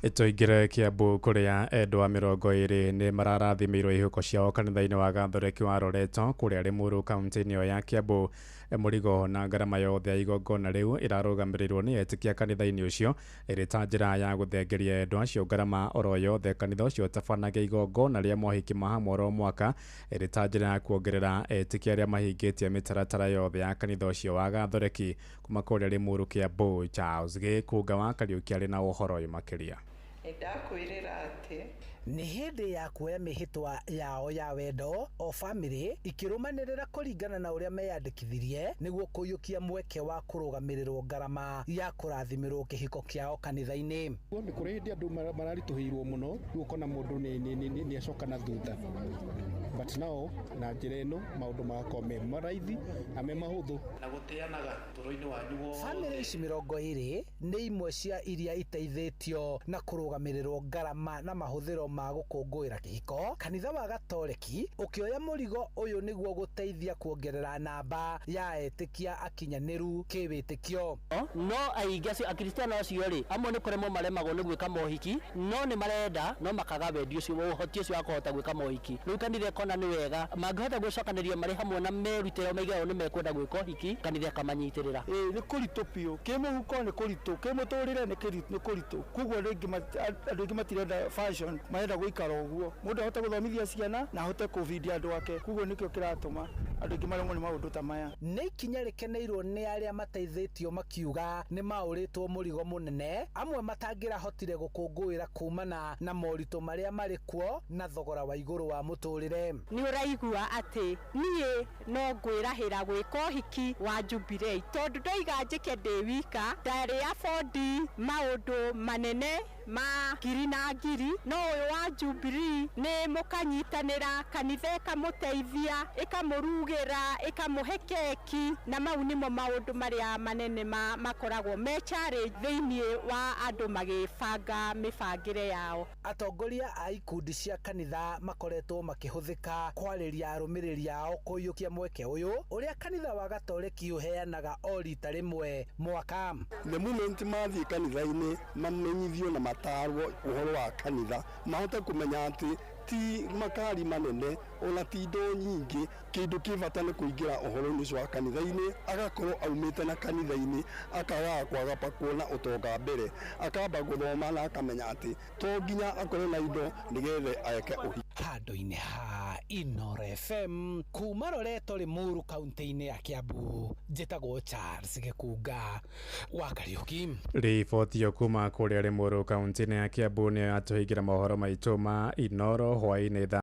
Tũingĩre Kiambu kũrĩa endwa 20 nĩ mararathimĩirwo ihũko ciao kanitha-inĩ wa Gathoreki wa Loreto kũrĩa Limuru kaunti-inĩ ĩyo ya Kiambu. Mũrigo na ngarama yothe ya igongona rĩu ĩrarũgamĩrĩrwo nĩ etĩkia kanitha-inĩ ũcio ĩrĩ ta njĩra ya gũthengeria endwa acio ngarama oro yothe kanitha ũcio ũtabanagia igongona rĩa mohiki ma hamwe oro mwaka, ĩrĩ ta njĩra ya kuongerera etĩkia arĩa mahingĩtie mĩtaratara yothe ya kanitha ũcio wa Gathoreki. Kuma kũrĩa Limuru Kiambu, Charles Gĩkunga wa Kariũki arĩ na ũhoro ũyũ makĩria. Ndakwĩrĩra atĩ nĩ hĩndĩ ya kuoya mĩhĩtwa yao ya wendo o bamĩrĩ ikĩrũmanĩrĩra kũringana na ũrĩa meyandĩkithirie nĩguo kũiyũkia mweke wa kũrũgamĩrĩrwo ngarama ya kũrathimĩrwo kĩhiko kĩao kanitha-inĩ. Nĩ kũrĩ hĩndĩ andũ mararitũhĩirwo mũno ukona mũndũ nĩ acoka na thutha, but now na njĩra ĩno maũndũ magakorwo me maraithi na me mahũthũ na gũteanaga tũro-inĩ wanyu wothe. Bamĩrĩ ici 20 nĩ imwe cia iria iteithĩtio na kũrũgamĩrĩrwo ngarama na mahũthĩro ma gũkũngũĩra kĩhiko. Kanitha wa Gatoleki ũkĩoya mũrigo ũyũ nĩguo gũteithia kuongerera namba ya etĩkia akinyanĩru kĩwĩtĩkio. No aingĩ acio akristiano acio rĩ amwe nĩ kũremwo maremagwo nĩ gwĩka mohiki, no nĩ marenda no makaga wendi ũcio ũhoti ũcio wa kũhota gwĩka mohiki. Rĩu kanitha ĩkona nĩ wega mangĩhota gwĩcokanĩria marĩ hamwe na merutĩra maigao nĩ mekwenda gwĩka ũhiki, kanitha kamanyitĩrĩra. Nĩ kũritũ biũ, kĩmũhuko nĩ kũritũ, kĩmũtũrĩre nĩ kũritũ. Koguo andũ aingĩ matirenda fashion, marenda gũikara ũguo. Mũndũ ahote gũthomithia ciana na ahote kũvindia andũ ake. Koguo nĩkĩo kĩratũma andũ aingĩ maremwo nĩ maũndũ ta maya. Nĩ ikinya rĩkeneirwo nĩ arĩa mateithĩtio makiuga nĩ maũrĩtwo mũrigo mũnene, amwe matangĩrahotire gũkũngũĩra kumana na moritũ marĩa marĩ kuo na thogora wa igũrũ wa mũtũrĩre. Nĩ ũraigua atĩ niĩ no ngwĩrahĩra gwĩka ũhiki wa Jubilee tondũ ndoiga njĩke ndĩ wika, ndarĩ abondi maũndũ manene ma ngiri na ngiri, no ũyũ wa Jubilee nĩ mũkanyitanĩra, kanitha ĩkamũteithia, ĩkamũrugĩra, ĩkamũhe keki, na mau nĩmo maũndũ marĩa manene makoragwo me challenge thĩinĩ wa andũ magĩbanga mĩbangĩre yao. Atongoria a ikundi cia kanitha makoretwo makĩhũthĩka kwarĩria arũmĩrĩri ao kũiyũkia mweke ũyũ ũrĩa kanitha wa Gatoleki ũheanaga o rita rĩmwe mwaka. The moment mathiĩ kanitha-inĩ mamenyithio na matarwo ũhoro wa kanitha, mahote kũmenya atĩ ti makari manene ona ti indo nyingĩ, kĩndũ kĩbata nĩ kũingĩra ũhoro-inĩ ũcio wa kanitha-inĩ, agakorwo aumĩte na kanitha-inĩ, akaga kwaga kuona ũtonga mbere, akamba gũthoma na akamenya atĩ to nginya akorwo na indo nĩgetha eke ũhiki. Handũ-inĩ ha Inooro FM kuma Loreto Limuru kaunti-inĩ ya Kiambu, njĩtagwo Charles Gĩkunga wa Kariuki. Riboti yo kuma kũrĩa Limuru kaunti-inĩ ya Kiambu nĩ atũhingĩra mohoro maitũ ma Inooro hwaĩ-inĩ.